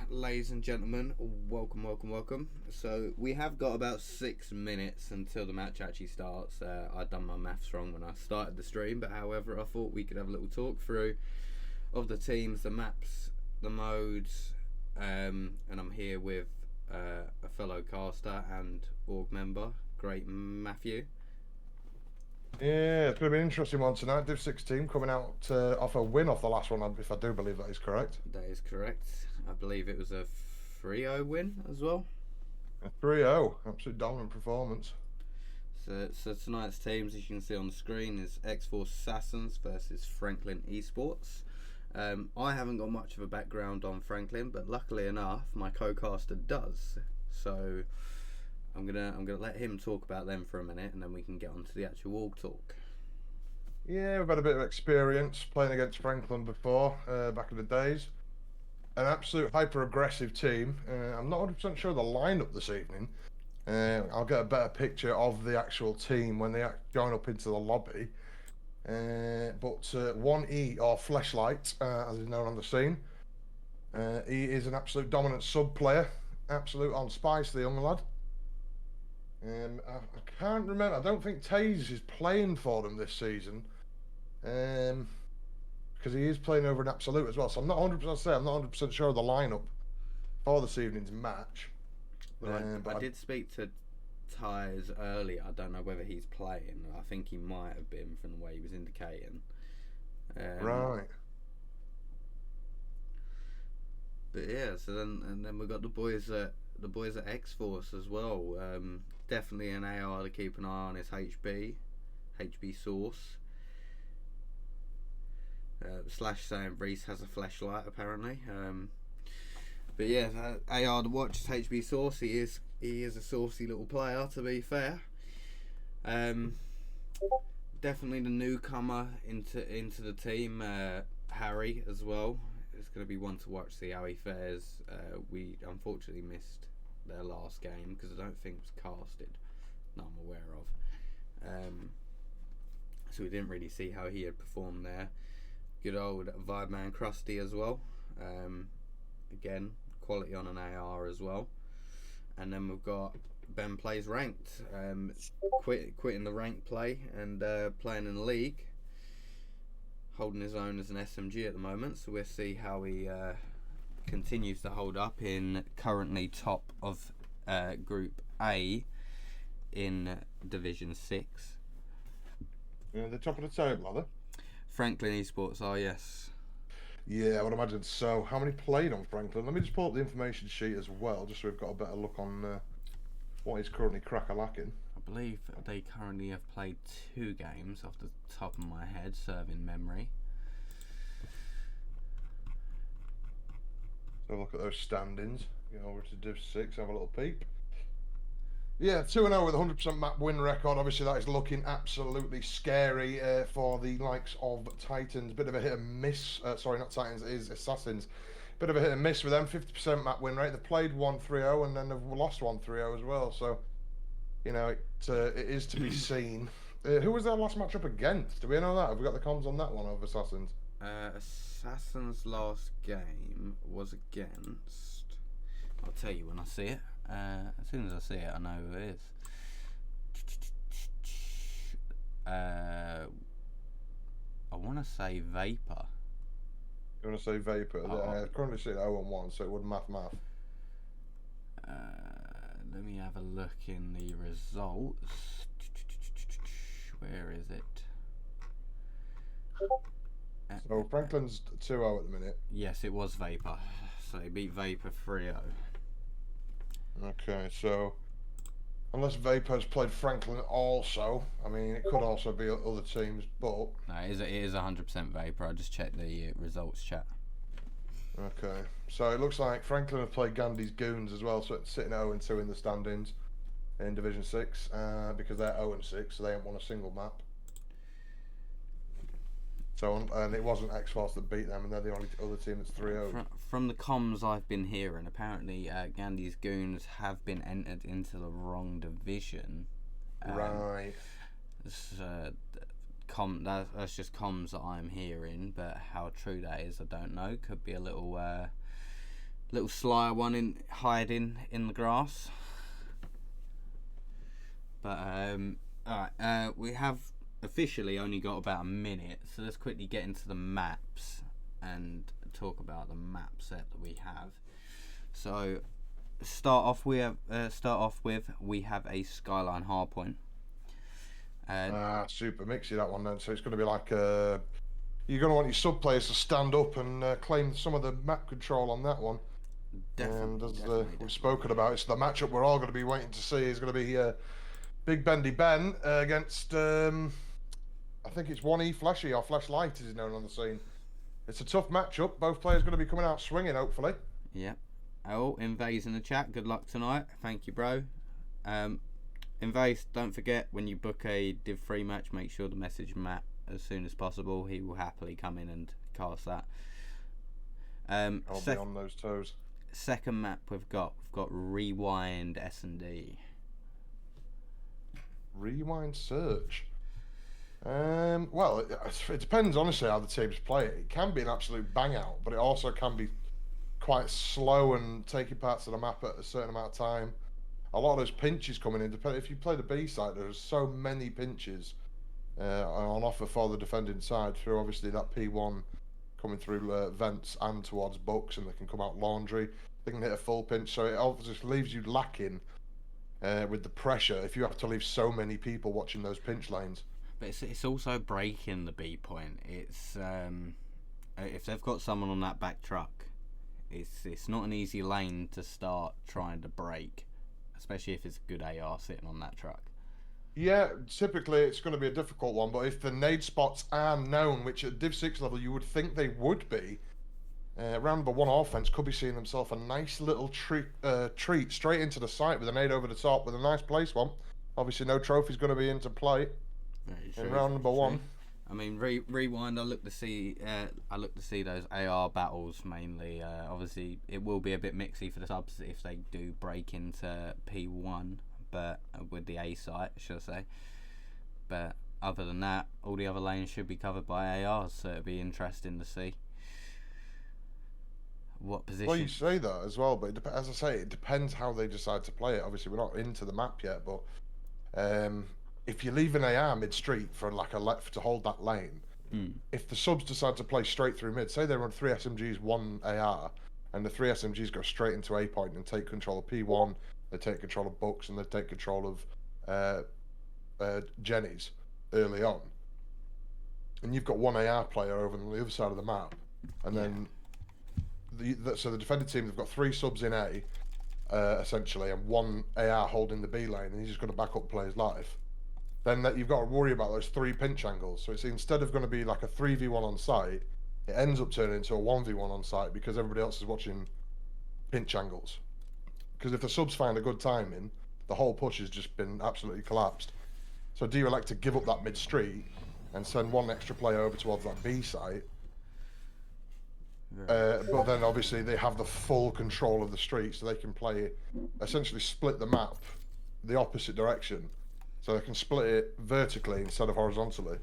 ladies and gentlemen, welcome. So we have got about 6 minutes until the match actually starts. I'd done my maths wrong when I started the stream, but however, I thought we could have a little talk through of the teams, the maps, the modes, and I'm here with a fellow caster and org member, great Matthew. Yeah, it's going to be an interesting one tonight. Div 6 team coming out off a win off the last one, if I do believe that is correct. That is correct. I believe it was a 3-0 win as well. A 3-0, absolute dominant performance. So tonight's teams, as you can see on the screen, is X-Force Assassins versus Frnklin Esports. I haven't got much of a background on Frnklin, but luckily enough, my co-caster does. So I'm gonna let him talk about them for a minute, and then we can get on to the actual org talk. Yeah, we've had a bit of experience playing against Frnklin before, back in the days. An absolute hyper-aggressive team. I'm not 100% sure of the lineup this evening. I'll get a better picture of the actual team when they join up into the lobby. But 1E, or Fleshlight, as is known on the scene. He is an absolute dominant sub-player. Absolute on spice, the young lad. I can't remember. I don't think Taze is playing for them this season. Because he is playing over an absolute as well. So I'm not 100% sure of the lineup for this evening's match. Well, I did speak to Tyres earlier. I don't know whether he's playing. I think he might have been from the way he was indicating. Right. But yeah, so then we've got the boys at X-Force as well. Definitely an AR to keep an eye on is HB Source. Slash saying Reese has a flashlight apparently. But yeah, AR to watch is HB Source. He is a saucy little player, to be fair. Definitely the newcomer into the team, Harry as well. It's going to be one to watch, see how he fares. We unfortunately missed their last game because I don't think it was casted, that I'm aware of. So we didn't really see how he had performed there. Good old Vibe Man Krusty as well. Again, quality on an AR as well. And then we've got Ben plays ranked. Quitting the ranked play and playing in the league. Holding his own as an SMG at the moment. So we'll see how he continues to hold up in currently top of Group A in Division 6. Yeah, the top of the table, are they? Frnklin Esports are, yes. Yeah, I would imagine so. How many played on Frnklin? Let me just pull up the information sheet as well, just so we've got a better look on what is currently crack-a-lacking. I believe they currently have played 2 games off the top of my head, serving memory. So look at those standings. Go over to Div 6, have a little peep. Yeah, 2-0 with a 100% map win record. Obviously, that is looking absolutely scary for the likes of Titans. Bit of a hit and miss. Sorry, not Titans, it is Assassins. Bit of a hit and miss with them. 50% map win rate. They've played 1-3-0 and then they've lost 1-3-0 as well. So, you know, it is to be seen. Who was their last match up against? Do we know that? Have we got the comms on that one of Assassins? Assassin's last game was against... I'll tell you when I see it. As soon as I see it, I know who it is. I want to say Vapor. You want to say Vapor? I currently see it 0-1, so it would math. Let me have a look in the results. Where is it? So Franklin's 2-0 at the minute. Yes, it was Vapor. So he beat Vapor 3-0. Okay, so unless Vapor's played Frnklin also, I mean, it could also be other teams, but... No, it is 100% Vapor. I just checked the results chat. Okay, so it looks like Frnklin have played Gandhi's Goons as well, so it's sitting 0-2 in the standings in Division 6, because they're 0-6, so they haven't won a single map. So, and it wasn't X-Force that beat them, and they're the only other team that's 3-0. From the comms I've been hearing, apparently Gandhi's Goons have been entered into the wrong division. Right. That's just comms that I'm hearing, but how true that is, I don't know. Could be a little Little slyer one in hiding in the grass. But alright, we have officially only got about a minute, so let's quickly get into the maps and talk about the map set that we have. So start off with we have a Skyline Hardpoint. Super mixy that one then. So it's going to be like you're going to want your sub players to stand up and claim some of the map control on that one. And as we've spoken about, it's the matchup we're all going to be waiting to see is going to be Big Bendy Ben against I think it's 1E Flashy or Flashlight as he's known on the scene. It's a tough matchup. Both players going to be coming out swinging, hopefully. Yeah. Oh, Invase in the chat. Good luck tonight. Thank you, bro. Invase, don't forget when you book a Div 3 match, make sure to message Matt as soon as possible. He will happily come in and cast that. I'll be on those toes. Second map we've got Rewind S&D. Rewind Search. Well, it depends honestly how the teams play it. It can be an absolute bang out, but it also can be quite slow and taking parts of the map at a certain amount of time. A lot of those pinches coming in. If you play the B side, there's so many pinches on offer for the defending side through obviously that P1 coming through vents and towards books, and they can come out laundry. They can hit a full pinch, so it obviously leaves you lacking with the pressure if you have to leave so many people watching those pinch lanes. But it's also breaking the B point. It's if they've got someone on that back truck, it's not an easy lane to start trying to break, especially if it's a good AR sitting on that truck. Yeah, typically it's going to be a difficult one, but if the nade spots are known, which at Div 6 level you would think they would be, round number 1 offense could be seeing themselves a nice little treat straight into the site with a nade over the top with a nice place one. Obviously no trophy's going to be into play in round number 1. I mean, Rewind. I look to see those AR battles mainly. Obviously, it will be a bit mixy for the subs if they do break into P1, but with the A site, should I say? But other than that, all the other lanes should be covered by ARs, so it'll be interesting to see what position. Well, you say that as well, but as I say, it depends how they decide to play it. Obviously, we're not into the map yet, but if you leave an AR mid-street for like a left to hold that lane, if the subs decide to play straight through mid, say they run 3 SMGs, 1 AR, and the 3 SMGs go straight into A point and take control of P1, they take control of books, and they take control of Jenny's early on, and you've got 1 AR player over on the other side of the map, and then so the defending team have got 3 subs in A, essentially, and 1 AR holding the B lane, and he's just going to back up players live. Then you've got to worry about those 3 pinch angles. So it's instead of going to be like a 3v1 on site, it ends up turning into a 1v1 on site because everybody else is watching pinch angles. Because if the subs find a good timing, the whole push has just been absolutely collapsed. So do you elect to give up that mid-street and send 1 extra player over towards that B site? But then obviously they have the full control of the street, so they can play, essentially split the map the opposite direction. So they can split it vertically instead of horizontally,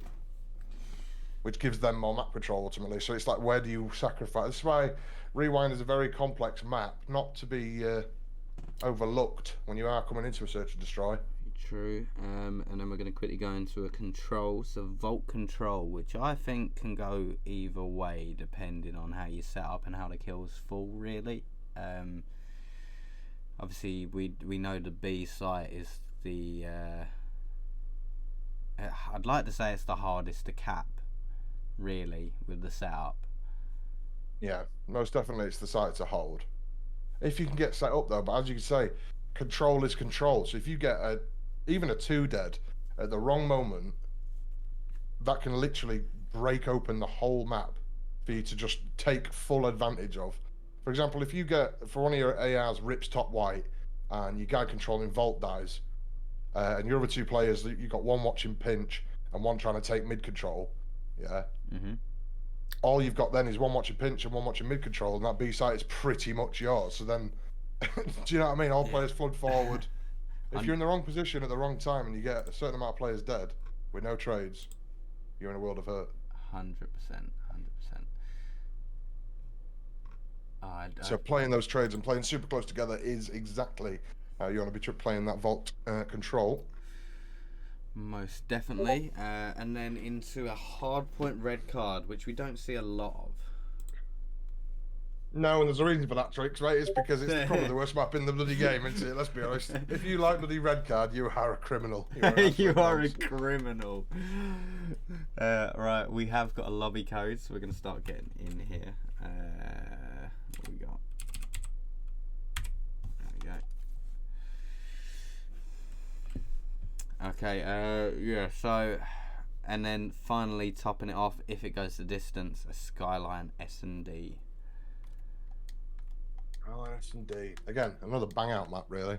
which gives them more map control ultimately. So it's like, where do you sacrifice? That's why Rewind is a very complex map, not to be overlooked when you are coming into a search and destroy. True. And then we're going to quickly go into a control, so Vault Control, which I think can go either way depending on how you set up and how the kills fall, really. Obviously, we know the B site is the... I'd like to say it's the hardest to cap, really, with the setup. Yeah, most definitely it's the site to hold. If you can get set up, though, but as you can say, control is control. So if you get even a 2 dead at the wrong moment, that can literally break open the whole map for you to just take full advantage of. For example, if you get, for one of your ARs rips top white and your guy controlling Vault dies, and your other 2 players, you've got 1 watching pinch and 1 trying to take mid control, yeah? Mm-hmm. All you've got then is 1 watching pinch and 1 watching mid control, and that B site is pretty much yours. So then, do you know what I mean? All players flood forward. If you're in the wrong position at the wrong time and you get a certain amount of players dead with no trades, you're in a world of hurt. 100%. So playing those trades and playing super close together is exactly how you want to be playing that vault control. Most definitely. And then into a hard point red card, which we don't see a lot of. No, and there's a reason for that, Tricks, right? It's because it's probably the worst map in the bloody game, isn't it? Let's be honest. If you like bloody red card, you are a criminal. You are a criminal. Right, we have got a lobby code, so we're going to start getting in here. What we got? There we go. Okay, yeah, so... And then finally topping it off, if it goes the distance, a Skyline S&D. S&D. Again, another bang out map, really.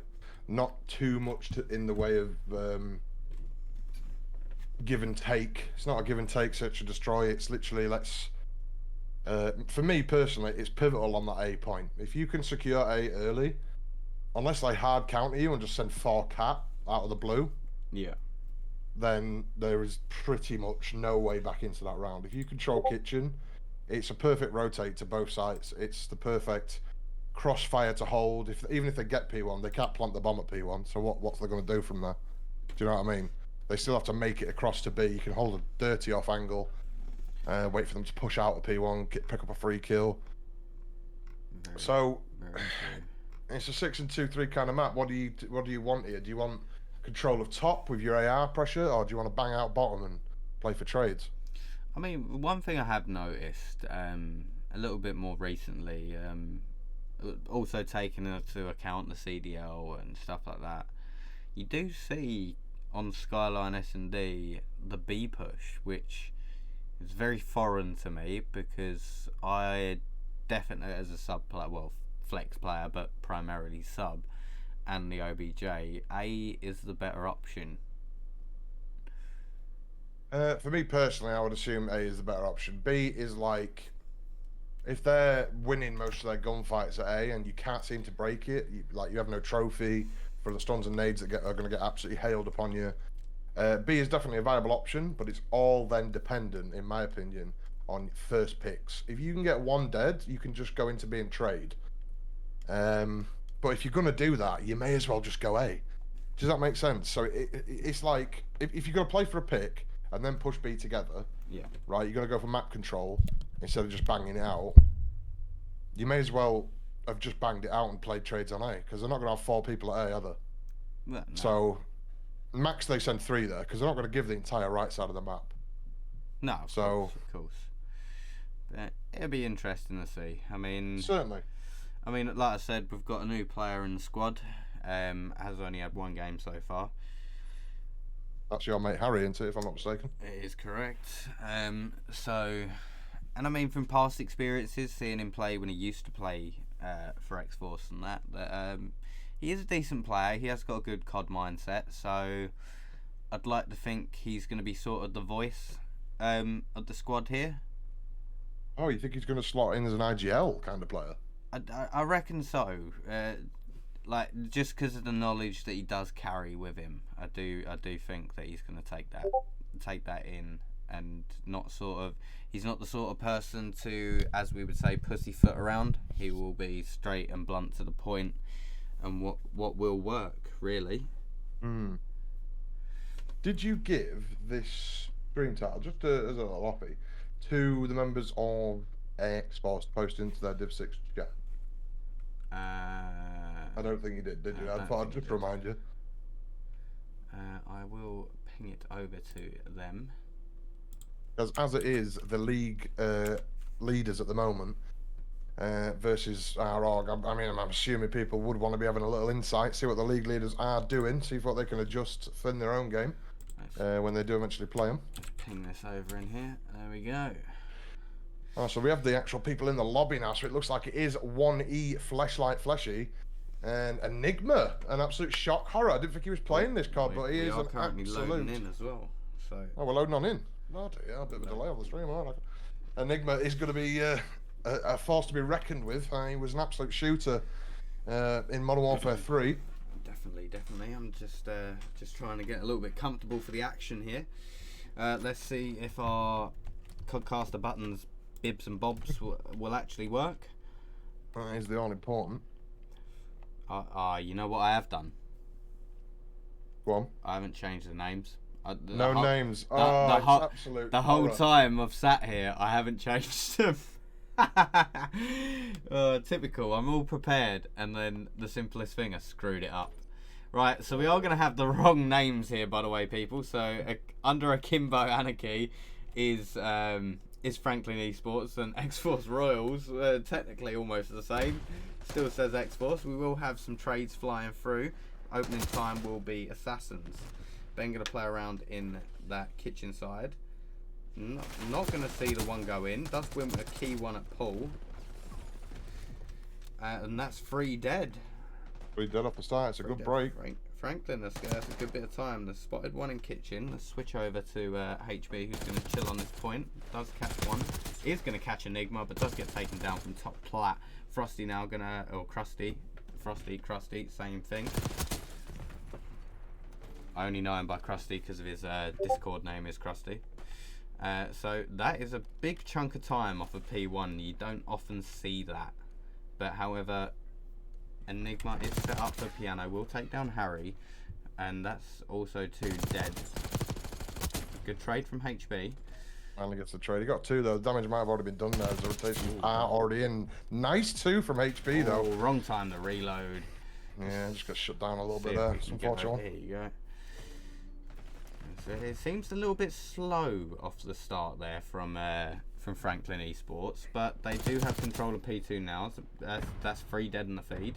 Not too much in the way of give and take. It's not a give and take, search and destroy. It's literally for me personally, it's pivotal on that A point. If you can secure A early, unless they hard counter you and just send 4 cat out of the blue, yeah, then there is pretty much no way back into that round. If you control kitchen, it's a perfect rotate to both sides. It's the perfect crossfire to hold. Even if they get P1, they can't plant the bomb at P1. So what's they going to do from there? Do you know what I mean? They still have to make it across to B. You can hold a dirty off angle, wait for them to push out at P1, pick up a free kill. Very it's a 6-2-3 kind of map. What do you want here? Do you want control of top with your AR pressure, or do you want to bang out bottom and play for trades? I mean, one thing I have noticed a little bit more recently. Also taking into account the CDL and stuff like that, you do see on Skyline S&D the B push, which is very foreign to me because I definitely, as a sub player, well, flex player, but primarily sub, and the OBJ, A is the better option. For me personally, I would assume A is the better option. B is like, if they're winning most of their gunfights at A and you can't seem to break it, you have no trophy for the stuns and nades that are going to get absolutely hailed upon you. B is definitely a viable option, but it's all then dependent, in my opinion, on first picks. If you can get 1 dead, you can just go into B and trade. But if you're going to do that, you may as well just go A. Does that make sense? So it's like, if you're going to play for a pick and then push B together, yeah, right, you're going to go for map control instead of just banging it out, you may as well have just banged it out and played trades on A, because they're not going to have 4 people at A, are they? Well, no. So, max they send 3 there, because they're not going to give the entire right side of the map. No, of course. But it'll be interesting to see. I mean... Certainly. I mean, like I said, we've got a new player in the squad. Has only had 1 game so far. That's your mate Harry, isn't it, if I'm not mistaken? It is correct. And I mean, from past experiences, seeing him play when he used to play for X-Force and that he is a decent player. He has got a good COD mindset, so I'd like to think he's going to be sort of the voice of the squad here. Oh, you think he's going to slot in as an IGL kind of player? I reckon so. Like, just because of the knowledge that he does carry with him, I do think that he's going to take that in, and not sort of, he's not the sort of person to, as we would say, pussyfoot around. He will be straight and blunt to the point, and what will work, really. Did you give this stream title, just as a little offie, to the members of Esports to post into their Div 6 chat? I don't think you did you? I thought I'd just remind you. I will ping it over to them. Because as it is, the league leaders at the moment versus our org, I mean, I'm assuming people would want to be having a little insight, see what the league leaders are doing, see what they can adjust for in their own game when they do eventually play them. Let's ping this over in here. There we go. Oh, so we have the actual people in the lobby now, so it looks like it is 1E Fleshlight Fleshy and Enigma, an absolute shock horror. I didn't think he was playing this card, but he is an currently absolute... loading in as well. So. Oh, we're loading on in. Oh dear, a bit of a delay on the stream. Oh, Enigma is going to be a force to be reckoned with. He was an absolute shooter in Modern Warfare 3. Definitely. I'm just trying to get a little bit comfortable for the action here. Let's see if our Codcaster buttons, bibs and bobs, will actually work. That is the all important. You know what I have done? Go on. I haven't changed the names. No names. The It's whole, absolute the whole horror. time I've sat here, I haven't changed them. Typical. I'm all prepared, and then the simplest thing, I screwed it up. Right, so we are going to have the wrong names here, by the way, people. So under Akimbo Anarchy is Frnklin Esports, and X-Force Royals, technically almost the same. Still says X-Force. We will have some trades flying through. Opening time will be Assassins. Ben going to play around in that kitchen side. Not going to see the one go in. Does win a key one at pool. And that's 3 dead. 3 dead off the start. It's a good break. Frnklin, that's a good bit of time. They spotted one in kitchen. Let's switch over to HB, who's going to chill on this point. Does catch one. Is going to catch Enigma, but does get taken down from top plat. Frosty now going to... Or Krusty. Krusty, same thing. I only know him by Krusty because of his Discord name is Krusty. So that is a big chunk of time off of P1. You don't often see that. But however, Enigma is set up for piano. We'll take down Harry. And that's also 2 dead. Good trade from HB. Finally gets the trade. He got 2 though. The damage might have already been done now. The rotations are already in. Nice 2 from HB though. Wrong time to reload. Yeah, just got shut down a little bit there. It's unfortunate. Here you go. It seems a little bit slow off the start there from Frnklin Esports, but they do have control of P2 now. So that's 3 dead in the feed.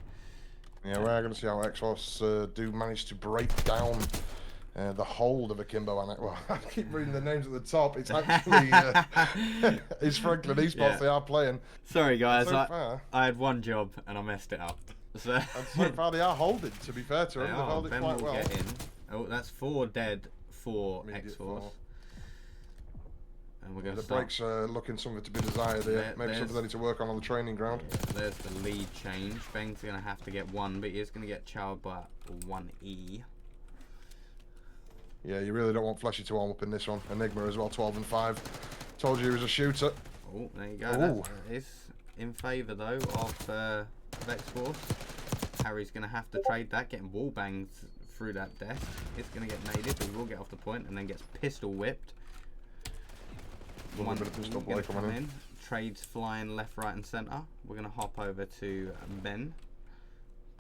Yeah, we're going to see how X-Force do manage to break down the hold of Akimbo. Well, I keep reading the names at the top. It's actually it's Frnklin Esports. Yeah. They are playing. Sorry guys, I had one job and I messed it up. So, and so far they are holding. To be fair to them, they've held it quite well. Get in. Oh, that's 4 dead for X-Force. And we're going to start. The breaks looking something to be desired here. Maybe something they need to work on the training ground. Yeah, there's the lead change. Ben's going to have to get 1, but he is going to get child by 1E. Yeah, you really don't want Fleshy to warm up in this one. Enigma as well, 12 and 5. Told you he was a shooter. Oh, there you go. That is in favour though of X-Force. Harry's going to have to trade that, getting wall banged through that desk. It's going to get naded, but he will get off the point and then gets pistol whipped. One bit of pistol play coming in. Trades flying left, right, and centre. We're going to hop over to Ben.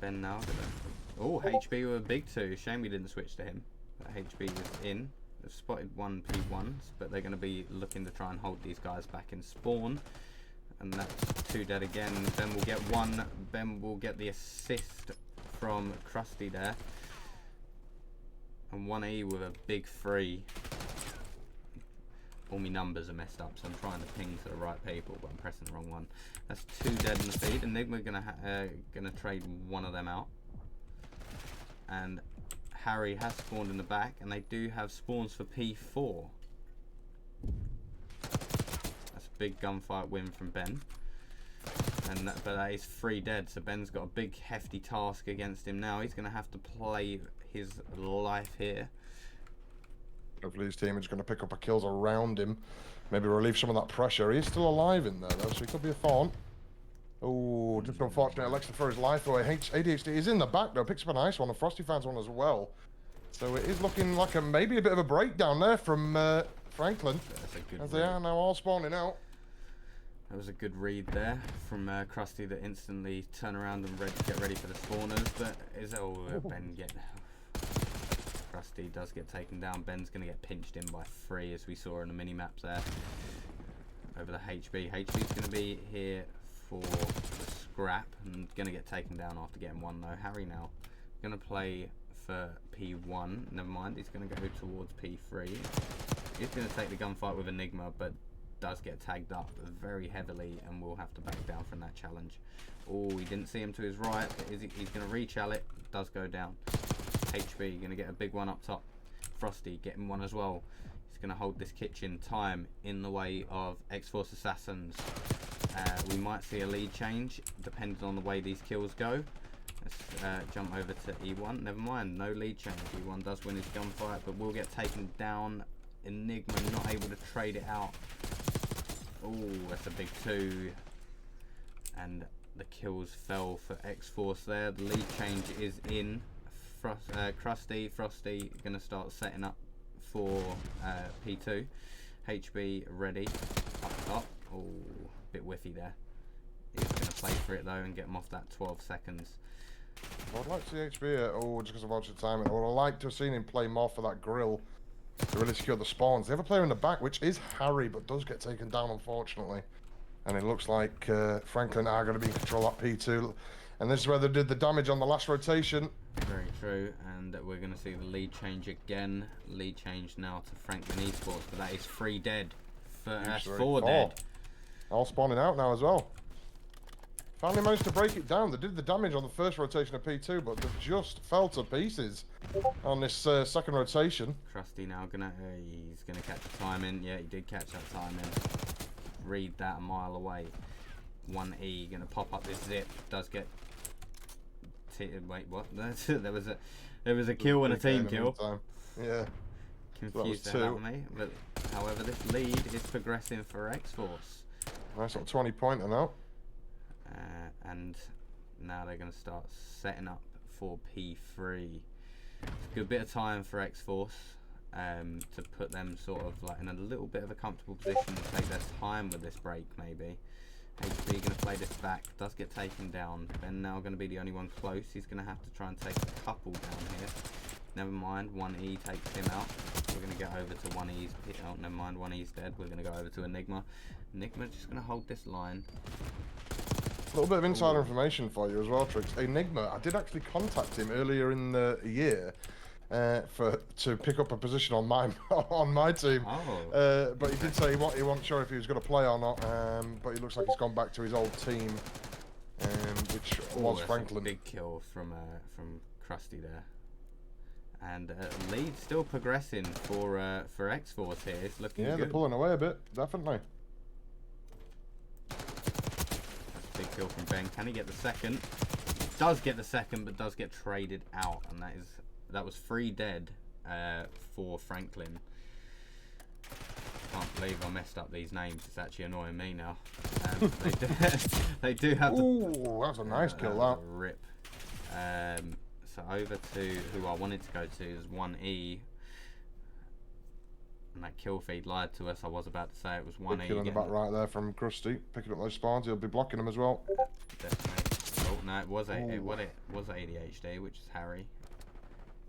Ben now. Oh, HB with a big 2. Shame we didn't switch to him. But HB is in. They've spotted 1 P1s, but they're going to be looking to try and hold these guys back in spawn. And that's 2 dead again. Ben will get 1. Ben will get the assist from Krusty there. And 1E with a big 3. All my numbers are messed up, so I'm trying to ping to the right people, but I'm pressing the wrong one. That's 2 dead in the feed. Enigma gonna trade one of them out. And Harry has spawned in the back, and they do have spawns for P4. That's a big gunfight win from Ben. And but that is 3 dead, so Ben's got a big hefty task against him now. He's gonna have to play his life here. Hopefully his team is going to pick up kills around him. Maybe relieve some of that pressure. He's still alive in there though, so he could be a thorn. Oh, just unfortunate. Alexa for his life away. ADHD is in the back though. Picks up a nice one. And Frosty finds one as well. So it is looking like maybe a bit of a breakdown there from Frnklin. As they are now all spawning out. That was a good read there from Krusty that instantly turn around and get ready for the spawners. But Ben get... Krusty does get taken down. Ben's going to get pinched in by 3 as we saw in the mini-maps there. Over the HB. HB's going to be here for the scrap and going to get taken down after getting 1 though. Harry now going to play for P1. Never mind, he's going to go towards P3. He's going to take the gunfight with Enigma, but does get tagged up very heavily and will have to back down from that challenge. Oh, he didn't see him to his right, but he's going to rechal it. Does go down. HB going to get a big one up top. Frosty getting 1 as well. He's going to hold this kitchen. Time in the way of X-Force Assassins. We might see a lead change depending on the way these kills go. Let's jump over to E1. Never mind, no lead change. E1 does win his gunfight, but will get taken down. Enigma not able to trade it out. Oh, that's a big 2. And the kills fell for X-Force there. The lead change is in. Frosty going to start setting up for P2. HB ready up top. Oh, a bit whiffy there. He's going to play for it though and get him off that 12 seconds. I'd like to see HB, just because I've watched the timing, I would have liked to have seen him play more for that grill to really secure the spawns. They have a player in the back, which is Harry, but does get taken down, unfortunately. And it looks like Frnklin are going to be in control at P2. And this is where they did the damage on the last rotation. Very true, and we're going to see the lead change again. Lead change now to Frnklin Esports, but that is 3 dead. That's 4 dead. All spawning out now as well. Finally managed to break it down. They did the damage on the first rotation of P2, but they've just fell to pieces on this second rotation. Krusty now he's gonna catch the timing. Yeah, he did catch that timing. Read that a mile away. 1E gonna pop up this zip. Does get. Wait, what? there was a kill and a team kill. Yeah. Confused the hell out of me. But however, this lead is progressing for X-Force. Nice little 20-pointer now. And now they're going to start setting up for P3. It's a good bit of time for X-Force to put them sort of like in a little bit of a comfortable position to take their time with this break maybe. HB going to play this back, does get taken down. Ben now going to be the only one close. He's going to have to try and take a couple down here. Never mind, 1E takes him out. We're going to get over to 1E's. Oh, never mind, 1E's dead. We're going to go over to Enigma. Enigma just going to hold this line. A little bit of insider information for you as well, Trix. Enigma, I did actually contact him earlier in the year to pick up a position on my team. Oh. But he did say he wasn't sure if he was going to play or not. But he looks like he's gone back to his old team, which was Frnklin. A big kill from Krusty there. And lead still progressing for X-Force here. It's looking good. Yeah, they're pulling away a bit, definitely. Big kill from Ben. Can he get the second? Does get the second, but does get traded out, and that was 3 dead for Frnklin. Can't believe I messed up these names. It's actually annoying me now. They do have. Ooh, that's a nice kill. That rip. So over to who I wanted to go to is 1E. And that kill feed lied to us. I was about to say it was 1E. Kill in the back right there from Krusty, picking up those spawns. He'll be blocking them as well. Definitely. Oh no, it was ADHD, which is Harry.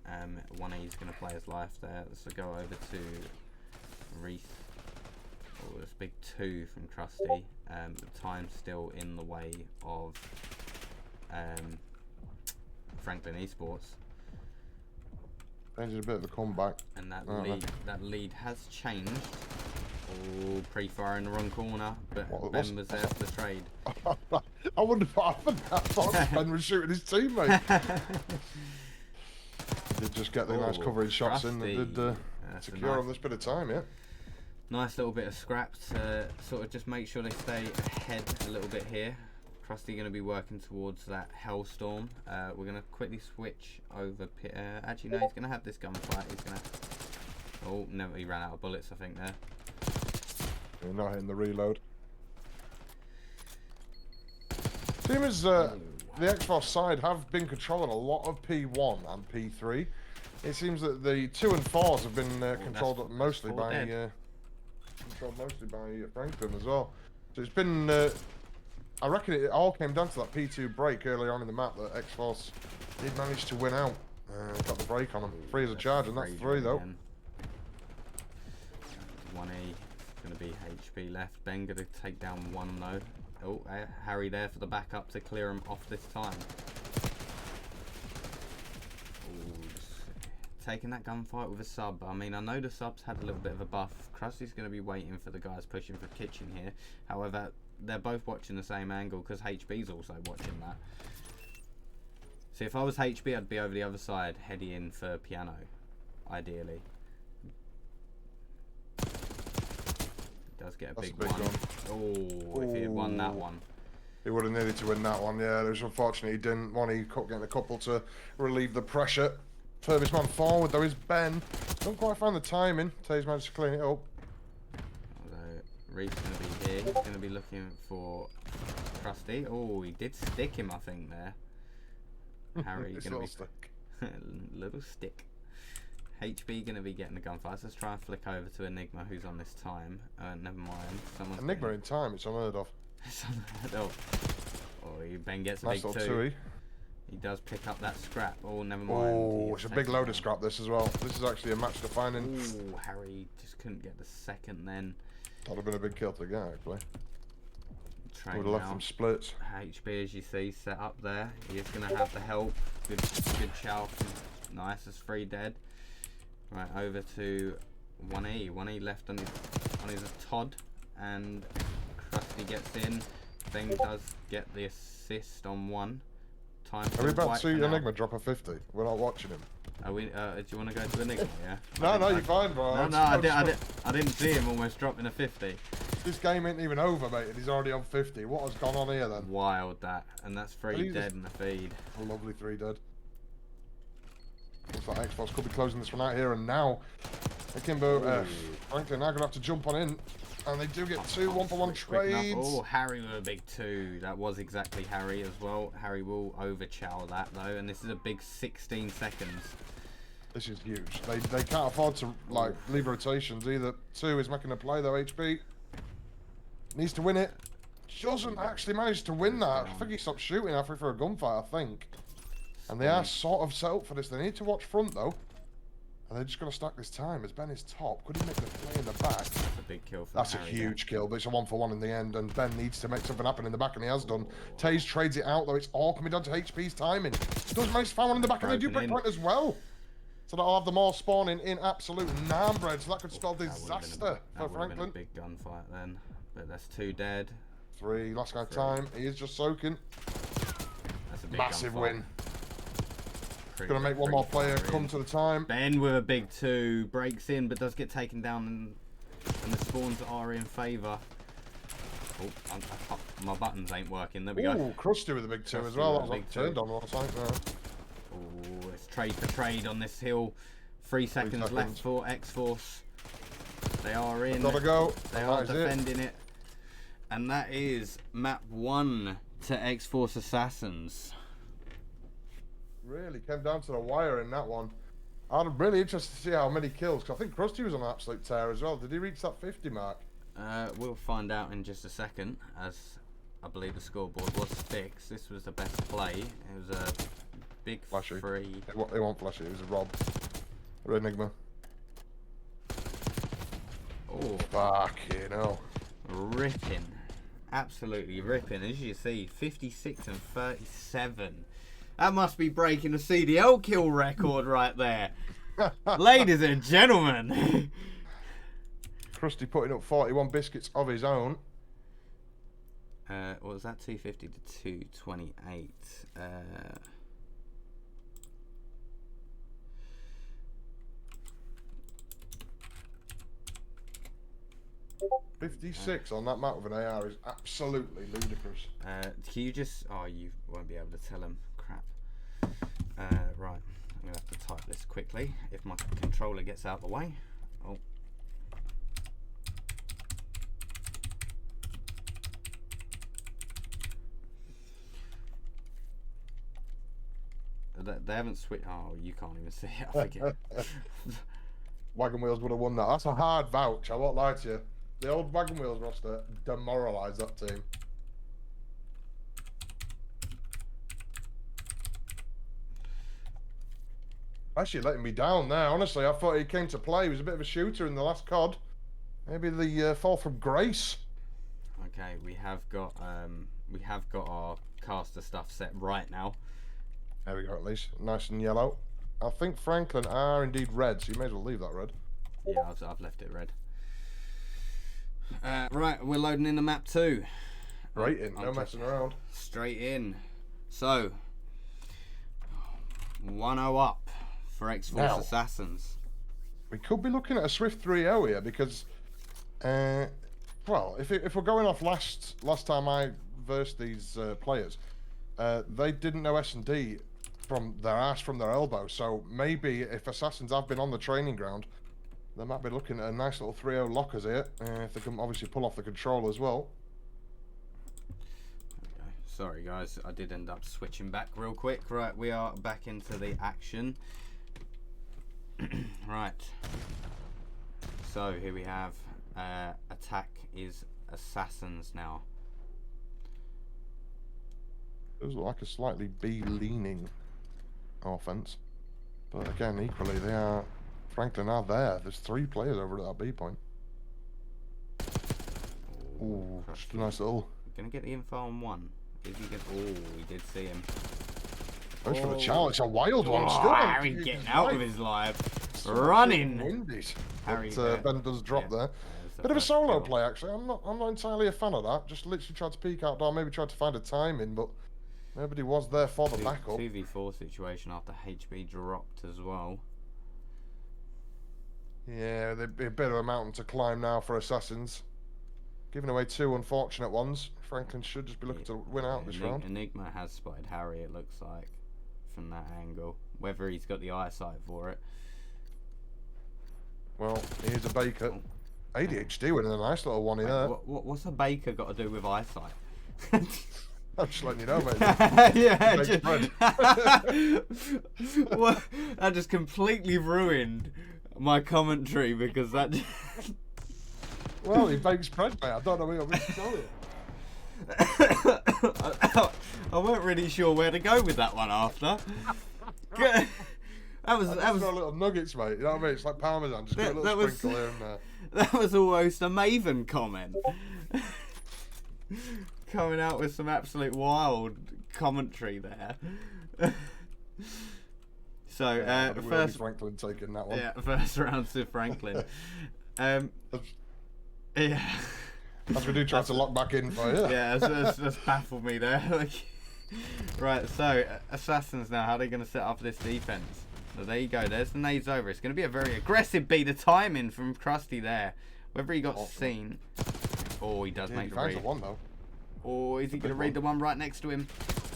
1E's going to play his life there. So go over to Reese. Oh, there's a big 2 from Krusty. The time's still in the way of Frnklin Esports. They did a bit of a comeback. And that lead has changed. Oh, pre-fire in the wrong corner, but Ben was there for the trade. I wonder what happened. I thought Ben was shooting his teammate. He did just get the nice covering shots in that did secure on this bit of time, yeah. Nice little bit of scrap to sort of just make sure they stay ahead a little bit here. Krusty going to be working towards that Hellstorm. We're going to quickly switch over. Actually, no, he's going to have this gunfight. He's going to. Oh, no, he ran out of bullets, I think, there. You're not hitting the reload. Team is the X-Force side have been controlling a lot of P1 and P3. It seems that the 2 and 4s have been controlled mostly by Frnklin as well. So it's been. I reckon it all came down to that P2 break early on in the map that X-Force did manage to win out. Got the break on them. 3 as a charge, and that's 3 though. 1E going to be HP left. Ben going to take down 1 though. Oh, Harry there for the backup to clear him off this time. Ooh, taking that gunfight with a sub. I mean, I know the subs had a little bit of a buff. Krusty's going to be waiting for the guys pushing for kitchen here. However, they're both watching the same angle because HB's also watching that. So if I was HB, I'd be over the other side, heading in for piano, ideally. Does get a big one. Oh, if he had won that one. He would have needed to win that one, yeah. It was unfortunate he didn't. He kept getting a couple to relieve the pressure. Furthest man forward, though, is Ben. Don't quite find the timing. Taze managed to clean it up. Reed's going to be here. He's going to be looking for Krusty. Oh, he did stick him, I think, there. Harry It's gonna be stick. little stick. HB gonna be getting the gunfights. Let's try and flick over to Enigma, who's on this time. Never mind. Someone's Enigma in time. It's unheard of. It's unheard of. Oh, Ben gets a Nice big little two. twoie. He does pick up that scrap. Oh, never mind. Oh, it's a big load of scrap. This as well. This is actually a match defining. Oh, Harry just couldn't get the second then. That'd have been a big kill to get actually. Train Would have left now. them splits. HB, as you see, set up there. He is going to have the help. Good chow. Nice, as 3 dead. Right, over to 1E. 1E left on his Todd. And Krusty gets in. Ben does get the assist on 1. Time Are we about to see Enigma drop a 50? We're not watching him. Are we, do you want to go to Enigma, yeah? No, you're fine, bro. No, I didn't see him almost dropping a 50. This game ain't even over, mate, and he's already on 50. What has gone on here, then? Wild, that. And that's 3 dead in the feed. A lovely 3 dead. Looks like Xbox could be closing this one out here, and now Akimbo, Frnklin now going to have to jump on in. And they do get 2 1-for-1 trades. Oh, Harry with a big 2. That was exactly Harry as well. Harry will overchow that, though. And this is a big 16 seconds. This is huge. They can't afford to, like, leave rotations either. 2 is making a play, though, HB. Needs to win it. Doesn't actually manage to win that. I think he stopped shooting halfway for a gunfight, I think. And they are sort of set up for this. They need to watch front, though. And they're just going to stack this time as Ben is top. Could he make the play in the back? That's a big kill for That's Harry, a huge kill, but it's a 1-for-1 in the end. And Ben needs to make something happen in the back, and he has done. Taze trades it out, though. It's all coming down to HP's timing. Does manage to find one in the back, and they do break point as well. So that'll have them all spawning in absolute naan-bread. So that could spell disaster for Frnklin. A big gunfight then. But that's 2 dead. 3, last guy time. He is just soaking. That's a big Massive gunfight. win. Gonna make one more player come to the time. Ben with a big 2 breaks in, but does get taken down, and the spawns are in favour. Oh, my buttons ain't working. There we go. Ooh, Krusty with a big 2 as well. That was like turned on last night. Oh, it's trade for trade on this hill. 3 seconds left for X-Force. They are in. Gotta go. They are defending it. And that is map 1 to X-Force Assassins. Really came down to the wire in that one. I'm really interested to see how many kills, because I think Krusty was on an absolute tear as well. Did he reach that 50 mark? We'll find out in just a second, as I believe the scoreboard was fixed. This was the best play. It was a big Flashy. 3. It won't flashy, it was a Rob. Or Enigma. Oh, Fuck, you know. ripping. Absolutely ripping. As you see, 56 and 37. That must be breaking the CDL kill record right there. Ladies and gentlemen. Krusty putting up 41 biscuits of his own. What was that? 250 to 228. 56 on that map with an AR is absolutely ludicrous. Can you just... Oh, you won't be able to tell him. Crap. Right. I'm going to have to type this quickly if my controller gets out of the way. Oh. They haven't switched... Oh, you can't even see it. I forget. Wagon Wheels would have won that. That's a hard vouch, I won't lie to you. The old Wagon Wheels roster demoralised that team. Actually letting me down there. Honestly, I thought he came to play. He was a bit of a shooter in the last COD. Maybe the fall from grace. Okay, we have got our caster stuff set right now. There we go, at least. Nice and yellow. I think Frnklin are indeed red, so you may as well leave that red. Yeah, I've left it red. Right, we're loading in the map 2. Straight in, no messing around. Straight in. So, 1-0 up for X-Force Assassins. We could be looking at a swift 3-0 here because, well, if we're going off last time I versed these players, they didn't know S&D from their ass from their elbow. So maybe if Assassins have been on the training ground, they might be looking at a nice little 3-0 lockers here. If they can obviously pull off the control as well. Sorry guys, I did end up switching back real quick. Right, we are back into the action. Right. So here we have attack is assassins now. Feels like a slightly B-leaning offense. But again, equally, they are... Frnklin are there. There's 3 players over at that B point. Ooh, just a nice little... Gonna get the info on one. Is he gonna... Oh, we did see him. Thanks for the challenge. A wild one still. Harry getting out of his life. Running. Harry, Ben does drop there. Bit of a solo play, actually. I'm not entirely a fan of that. Just literally tried to peek out door, maybe tried to find a timing, but nobody was there for the backup. 2v4 situation after HB dropped as well. Yeah, there'd be a bit of a mountain to climb now for Assassins. Giving away 2 unfortunate ones. Frnklin should just be looking to win out this round. Enigma has spotted Harry, it looks like, from that angle. Whether he's got the eyesight for it. Well, here's a Baker. ADHD winning a nice little one in there. What's a Baker got to do with eyesight? I'm just letting you know, mate. Yeah, what? That just completely ruined my commentary because that. Well, he bakes bread, mate. I don't know what to tell you. I weren't really sure where to go with that one after. That was little nuggets, mate. You know what I mean? It's like Parmesan. Just got a little sprinkle here and there. That was almost a Maven comment. Coming out with some absolute wild commentary there. So first Frnklin taking that one. Yeah, first round to Frnklin. Yeah. As we do try to lock back in for you. Yeah, that's baffled me there. Right, so Assassins now, how are they going to set up this defense? So there you go, there's the nades over. It's going to be a very aggressive B. The timing from Krusty there. Whether he got seen. Oh, he does make the read. He finds the one, though. Or is he going to read the one right next to him?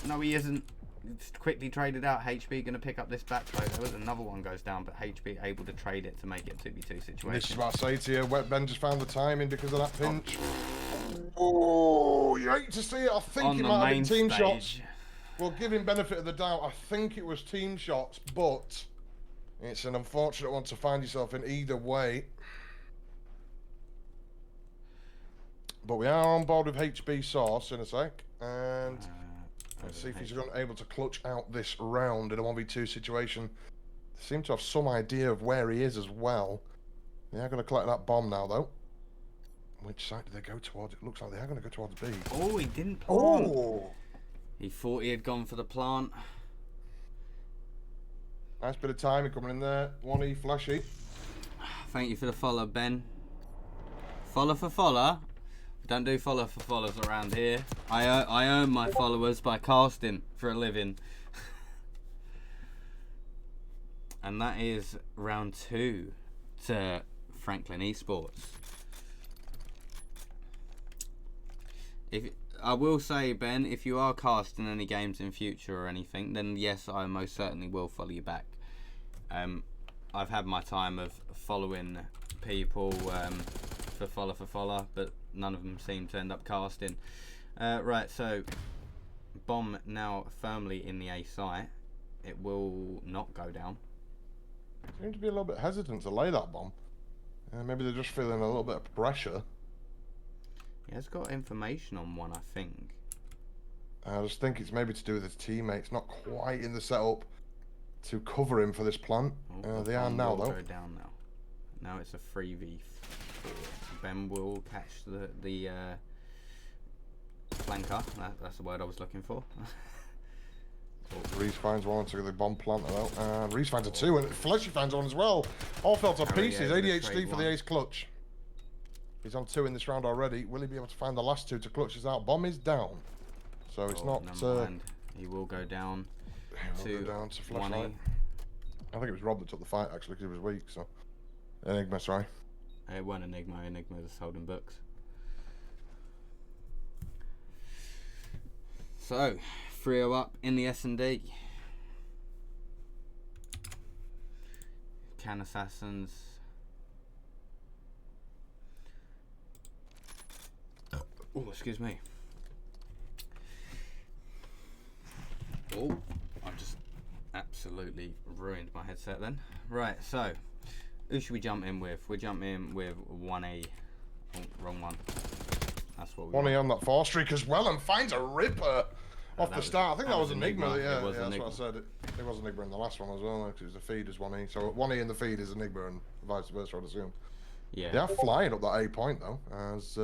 No, he isn't. It's quickly traded out. HB going to pick up this back throw. There was another one goes down, but HB able to trade it to make it a 2v2 situation. This is what I say to you. Wet Ben just found the timing because of that pinch. Oh, you hate to see it. I think it might have been team shots. We'll give him benefit of the doubt. I think it was team shots, but it's an unfortunate one to find yourself in either way. But we are on board with HB Sauce in a sec, and let's see if he's able to clutch out this round in a 1v2 situation. They seem to have some idea of where he is as well. They are going to collect that bomb now, though. Which side do they go towards? It looks like they are going to go towards B. Oh, he didn't plant. Oh! He thought he had gone for the plant. Nice bit of timing coming in there. 1E flashy. Thank you for the follow, Ben. Follow for follow. We don't do follow for followers around here. I earn my followers by casting for a living. And that is round 2 to Frnklin Esports. I will say, Ben, if you are casting any games in future or anything, then yes, I most certainly will follow you back. I've had my time of following people for follow, but none of them seem to end up casting. Right, so bomb now firmly in the A site. It will not go down. Seem to be a little bit hesitant to lay that bomb. Maybe they're just feeling a little bit of pressure. He has got information on one, I think. I just think it's maybe to do with his teammates not quite in the setup to cover him for this plant. They are now, though. Go down now. Now it's a 3v4. Ben will catch the flanker. That's the word I was looking for. Reese finds one to the bomb planter out. And Reese finds a 2, and Fleshy finds one as well. All fell to pieces. ADHD for the ace clutch. He's on 2 in this round already. Will he be able to find the last 2 to clutch this out? Bomb is down. So it's not... Never mind. He will go down to Flashlight. I think it was Rob that took the fight, actually, because he was weak, so... Enigma, sorry. It wasn't Enigma. Enigma was holding books. So, 3-0 up in the S&D. Can Assassins... Oh, excuse me. Oh, I just absolutely ruined my headset then. Right, so who should we jump in with? We're jumping in with 1E. Oh, wrong one. That's what we want. 1E on that 4 streak as well and finds a ripper off the start. I think that was Enigma. Yeah, it was that's Enigma. what I said. It was Enigma in the last one as well, because the feed is 1E. So 1E in the feed is Enigma and vice versa, I'd assume. Yeah. They are flying up that A point though, as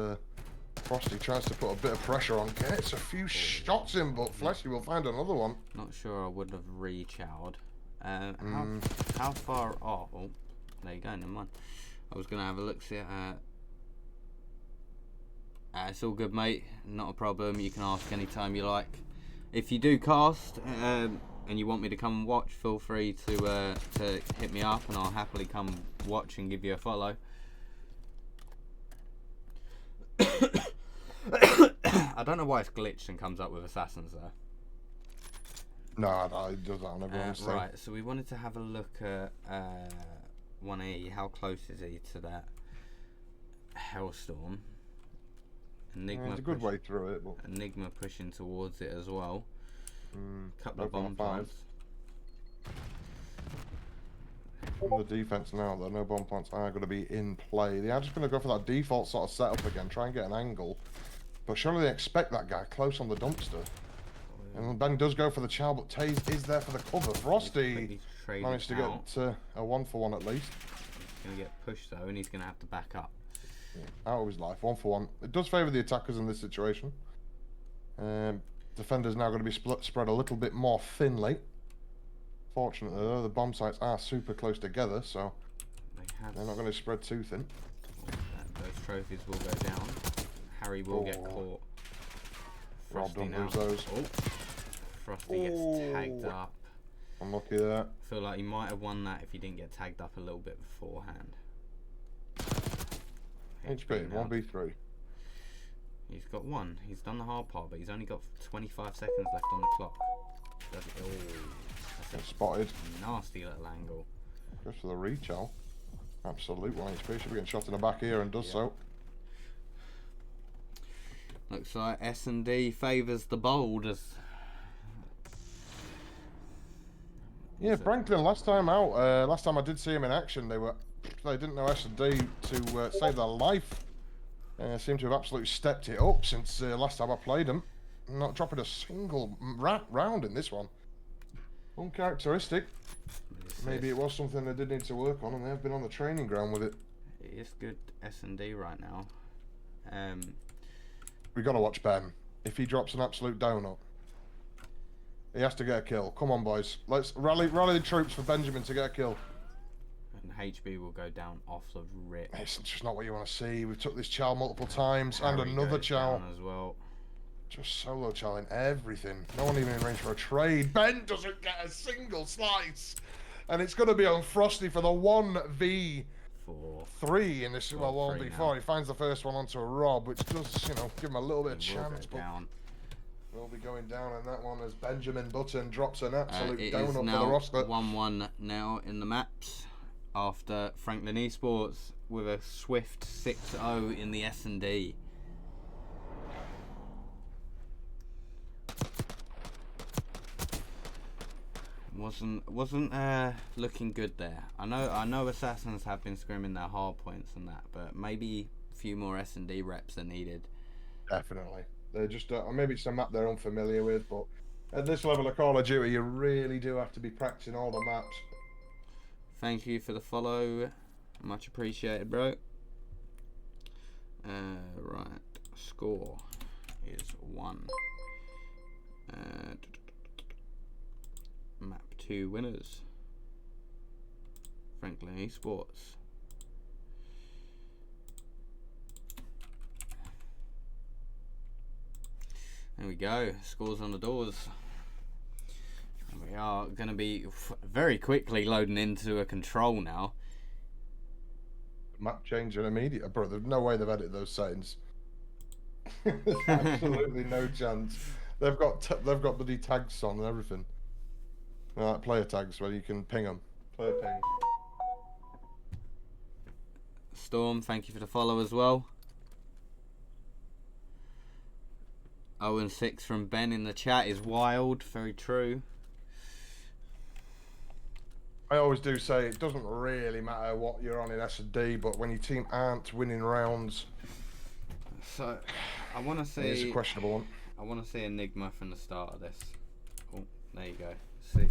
Frosty tries to put a bit of pressure on. Gets a few shots in, but Fleshy will find another one. Not sure I would have re-chowed. How far off? Oh, there you go, never mind. I was going to have a look, see it's all good, mate. Not a problem. You can ask anytime you like. If you do cast and you want me to come and watch, feel free to hit me up and I'll happily come watch and give you a follow. I don't know why it's glitched and comes up with assassins there. No, it does that on everyone's thing. Right, so we wanted to have a look at 1E. How close is he to that Hellstorm? Enigma, it's a good way through it, but Enigma pushing towards it as well. Couple of bomb plants. On the defense now, though, no bomb plants are going to be in play. They are just going to go for that default sort of setup again, try and get an angle. But surely they expect that guy close on the dumpster. And Ben does go for the chow, but Taze is there for the cover. Frosty managed to get a 1-for-1 at least. He's going to get pushed though, and he's going to have to back up. Yeah, out of his life, 1-for-1. It does favour the attackers in this situation. Defenders now going to be spread a little bit more thinly. Fortunately, though, the bomb sites are super close together, so they're not going to spread too thin. Those trophies will go down. Harry will get caught. Rob, don't lose those. Oh. Frosty gets tagged up. Unlucky there. I feel like he might have won that if he didn't get tagged up a little bit beforehand. HP, 1v3. He's got one. He's done the hard part, but he's only got 25 seconds left on the clock. That's spotted. Nasty little angle. Goes for the reach, Al. Absolute 1 HP. Should be getting shot in the back here and does so. Looks like S&D favours the bold. Yeah, Frnklin last time out. Last time I did see him in action, they didn't know S&D to save their life. Seem to have absolutely stepped it up since last time I played them. Not dropping a single round in this one. Uncharacteristic. Maybe it was something they did need to work on, and they have been on the training ground with it. It is good S&D right now. We got to watch Ben. If he drops an absolute donut, he has to get a kill. Come on, boys. Let's rally the troops for Benjamin to get a kill. And HB will go down off the rip. It's just not what you want to see. We've took this chow multiple times, Harry and another goes chow down as well. Just solo chow in everything. No one even in range for a trade. Ben doesn't get a single slice, and it's going to be on Frosty for the 1v3 in this. Well, 1v4. He finds the first one onto a Rob, which does, give him a little bit of chance. But will be going down on that one as Benjamin Button drops an absolute donut for the roster. 1-1 now in the maps after Frnklin Esports with a swift 6-0 in the S&D. Wasn't looking good there. I know assassins have been scrimming their hard points and that, but maybe a few more S&D reps are needed. Definitely. They're just maybe it's a map they're unfamiliar with, but at this level of Call of Duty, you really do have to be practicing all the maps. Thank you for the follow, much appreciated, bro. Right, score is 1. Map 2 winners. Frnklin Esports. There we go. Scores on the doors. We are going to be very quickly loading into a control now. Map change and immediate. Bro, there's no way they've edited those settings. There's absolutely no chance. They've got bloody tags on and everything. Like player tags where you can ping them. Player ping. Storm, thank you for the follow as well. 0-6 from Ben in the chat is wild. Very true. I always do say it doesn't really matter what you're on in S&D, but when your team aren't winning rounds, so I want to see. It's a questionable one. I want to see Enigma from the start of this. Oh, there you go. See,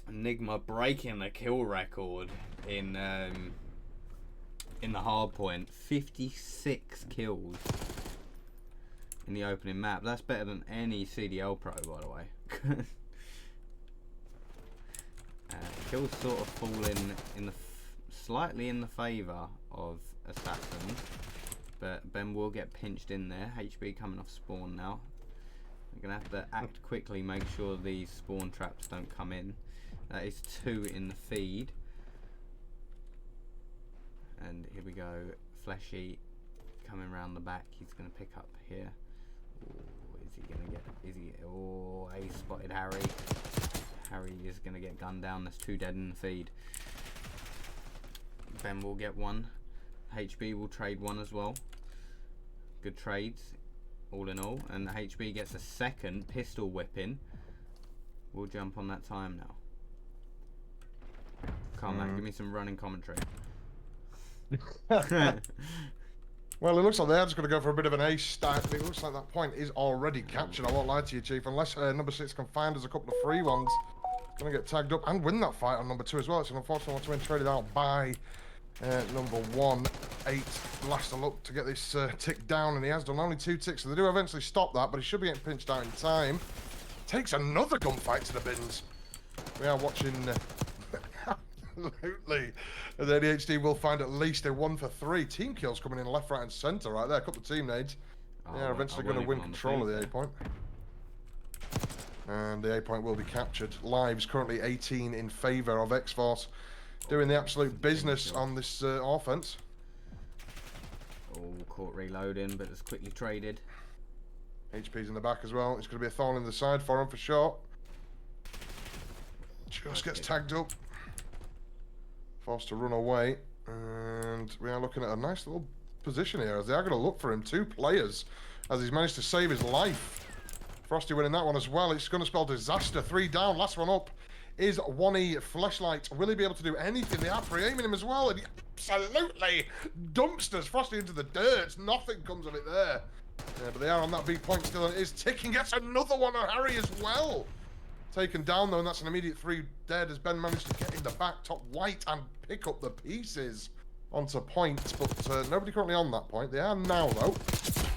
Enigma breaking the kill record in the hard point. 56 kills in the opening map. That's better than any CDL pro, by the way. Kills sort of fall in the slightly in the favour of Assassins, but Ben will get pinched in there. HB coming off spawn now. We're gonna have to act quickly, make sure these spawn traps don't come in. That is 2 in the feed, and here we go. Fleshy coming round the back. He's gonna pick up here. Ooh, is he gonna get? Is he? Oh, he spotted Harry. Harry is going to get gunned down. There's 2 dead in the feed. Ben will get 1. HB will trade 1 as well. Good trades, all in all. And HB gets a second pistol whipping. We'll jump on that time now. Come on, give me some running commentary. Well, it looks like they're just going to go for a bit of an ace stack. It looks like that point is already captured. I won't lie to you, Chief. Unless number 6 can find us a couple of free ones. Going to get tagged up and win that fight on number 2 as well. It's an unfortunate one to win, traded out by number 1. 8 last a look to get this tick down, and he has done only 2 ticks, so they do eventually stop that, but he should be getting pinched out in time. Takes another gunfight to the bins. We are watching absolutely. The ADHD will find at least a 1 for 3. Team kills coming in left, right, and centre right there. A couple of team nades. They are eventually going to win control of the A point. And the A point will be captured. Lives currently 18 in favour of X-Force. Doing the absolute business on this offense. Oh, caught reloading, but it's quickly traded. HP's in the back as well. It's going to be a thorn in the side for him for sure. Just gets tagged up. Forced to run away. And we are looking at a nice little position here as they are going to look for him. 2 players as he's managed to save his life. Frosty winning that one as well. It's going to spell disaster. 3 down. Last one up is 1E Fleshlight. Will he be able to do anything? They are pre-aiming him as well, and he absolutely dumpsters Frosty into the dirt. Nothing comes of it there. Yeah, but they are on that big point still, and it is ticking. Gets another one on Harry as well. Taken down though, and that's an immediate 3 dead as Ben managed to get in the back top white and pick up the pieces onto point, but nobody currently on that point. They are now though.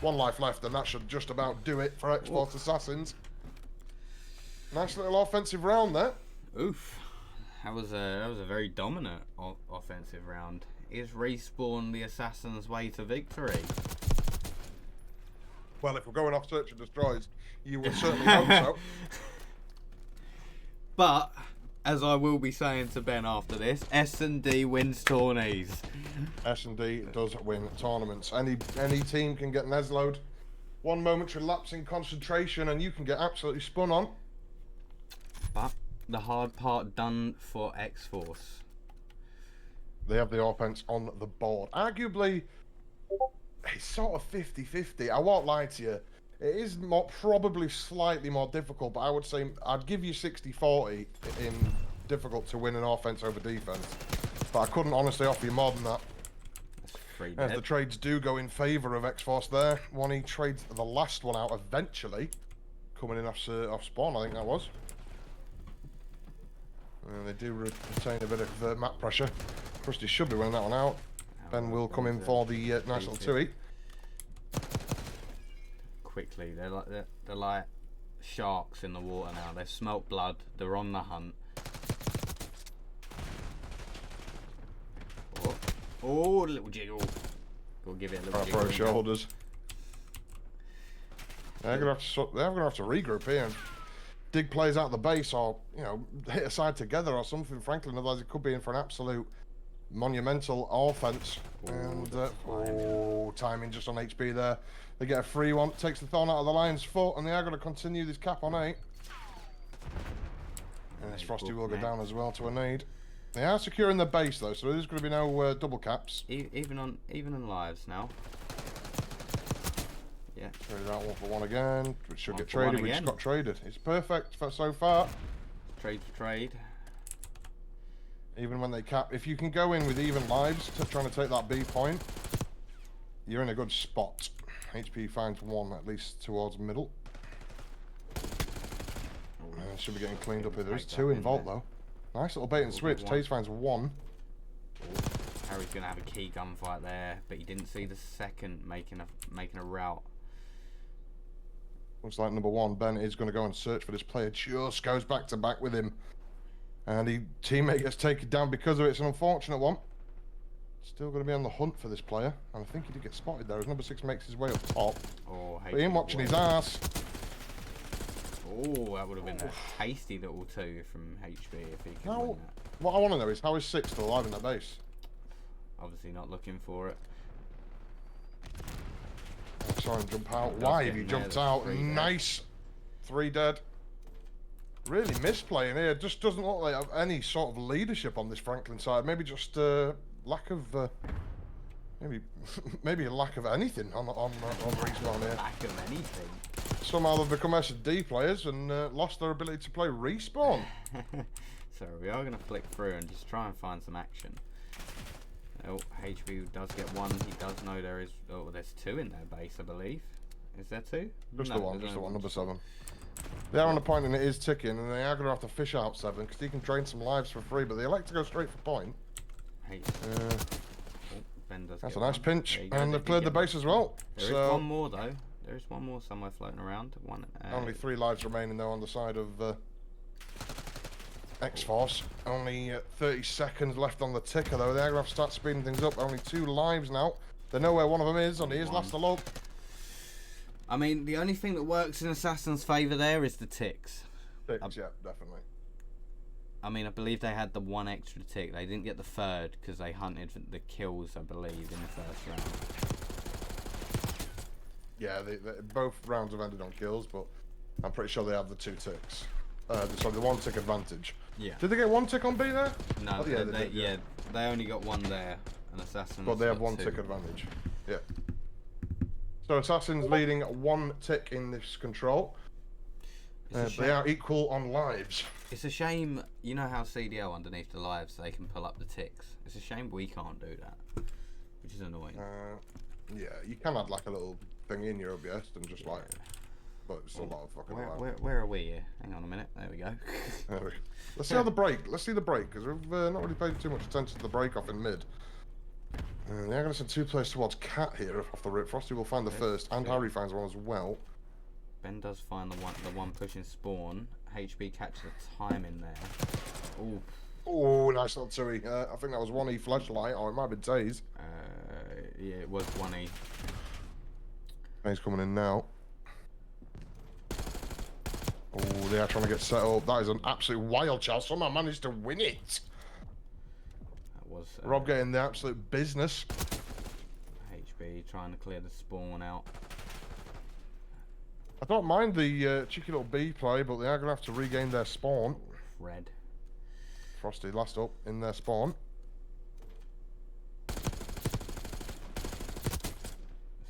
1 life left, and that should just about do it for Xbox Assassins. Nice little offensive round there. Oof, that was a very dominant offensive round. Is Respawn the Assassin's way to victory? Well, if we're going off search and destroys, you would certainly hope so. But as I will be saying to Ben after this, S&D wins tourneys. S&D does win tournaments. Any team can get Nesloed. 1 momentary lapse in concentration and you can get absolutely spun on. But the hard part done for X-Force. They have the offense on the board. Arguably, it's sort of 50-50. I won't lie to you. It is probably slightly more difficult, but I would say I'd give you 60-40 in difficult to win an offense over defense. But I couldn't honestly offer you more than that. As the trades do go in favour of X-Force there. 1E trades the last one out eventually. Coming in off spawn, I think that was. And they do retain a bit of map pressure. Krusty should be winning that one out. Ben will come in for the nice little 2E. Quickly, they're like sharks in the water now. They've smelt blood. They're on the hunt. Oh, a little jiggle. Go give it a little jiggle. Throw shoulders. They're gonna have to regroup here and dig plays out the base, or hit a side together or something. Frnklin, otherwise it could be in for an absolute monumental offense. Timing just on HP there. They get a free one, takes the thorn out of the Lion's foot, and they are going to continue this cap on 8. And this Frosty will go down as well to a nade. They are securing the base though, so there's going to be no double caps. Even on lives now. Traded out 1 for 1 again. Which should One get for one traded. We just again. got traded. It's perfect for so far. Trade for trade. Even when they cap, if you can go in with even lives to trying to take that B point, you're in a good spot. HP finds 1 at least towards middle. Should be getting cleaned up here. There is 2 in vault though. Nice little bait and switch. Taze finds 1. Harry's gonna have a key gunfight there, but he didn't see the second making a route. Looks like number 1, Ben, is going to go and search for this player. Just goes back to back with him. And his teammate gets taken down because of it. It's an unfortunate one. Still going to be on the hunt for this player. And I think he did get spotted there as number 6 makes his way up top. Oh, but he ain't watching his ass. Oh, that would have been a hasty little 2 from HB if he could win that. What I want to know is, how is 6 still alive in that base? Obviously not looking for it. I saw him jump out. Why have you jumped out? Nice. 3 dead. Really misplaying here. Just doesn't look like any sort of leadership on this Frnklin side. Maybe just lack of maybe a lack of anything on respawn here. Lack of anything. Somehow they've become S&D players and lost their ability to play respawn. So we are going to flick through and just try and find some action. Oh, HB does get 1. He does know there is. Oh, there's 2 in their base, I believe. Is there 2? Just No, the one. there's Just the only one. Number 7. They're on a point and it is ticking, and they are going to have to fish out 7 because he can drain some lives for free. But they elect to go straight for point. Ben does that's get a nice 1. pinch, and they've cleared the base as well. There is 1 more though. There is 1 more somewhere floating around. Only 3 lives remaining though on the side of X-Force. Only 30 seconds left on the ticker though. They're going to have to start speeding things up. Only 2 lives now. They know where one of them is, and he is last alone. I mean, the only thing that works in Assassin's favour there is the ticks. Ticks, yeah, definitely. I mean, I believe they had the 1 extra tick. They didn't get the 3rd because they hunted for the kills, I believe, in the first round. Yeah, both rounds have ended on kills, but I'm pretty sure they have the 2 ticks. Sorry, the 1 tick advantage. Yeah. Did they get 1 tick on B there? No, oh, yeah, they did, they only got 1 there, and Assassin's but they have 1 2. tick advantage. Yeah. So Assassin's leading 1 tick in this control. They are equal on lives. It's a shame, you know how CDL underneath the lives they can pull up the ticks. It's a shame we can't do that, which is annoying. Yeah, you can add like a little thing in your OBS and just like, but it's a lot of fucking. Where are we here? Hang on a minute. There we go. Let's see how the break. Let's see the break because we've not really paid too much attention to the break off in mid. They're going to send 2 players towards Cat here off the rip. Frosty will find the first, and Harry finds 1 as well. Ben does find the one pushing spawn. HB catches the time in there. Ooh. Oh, nice little Tui. I think that was 1E flashlight, or it might have been Taze. Yeah, it was 1E. He's coming in now. Oh, they are trying to get set up. That is an absolute wild shot. Somehow managed to win it. That was Rob getting the absolute business. HB trying to clear the spawn out. I don't mind the cheeky little B play, but they are going to have to regain their spawn. Red. Frosty last up in their spawn. That's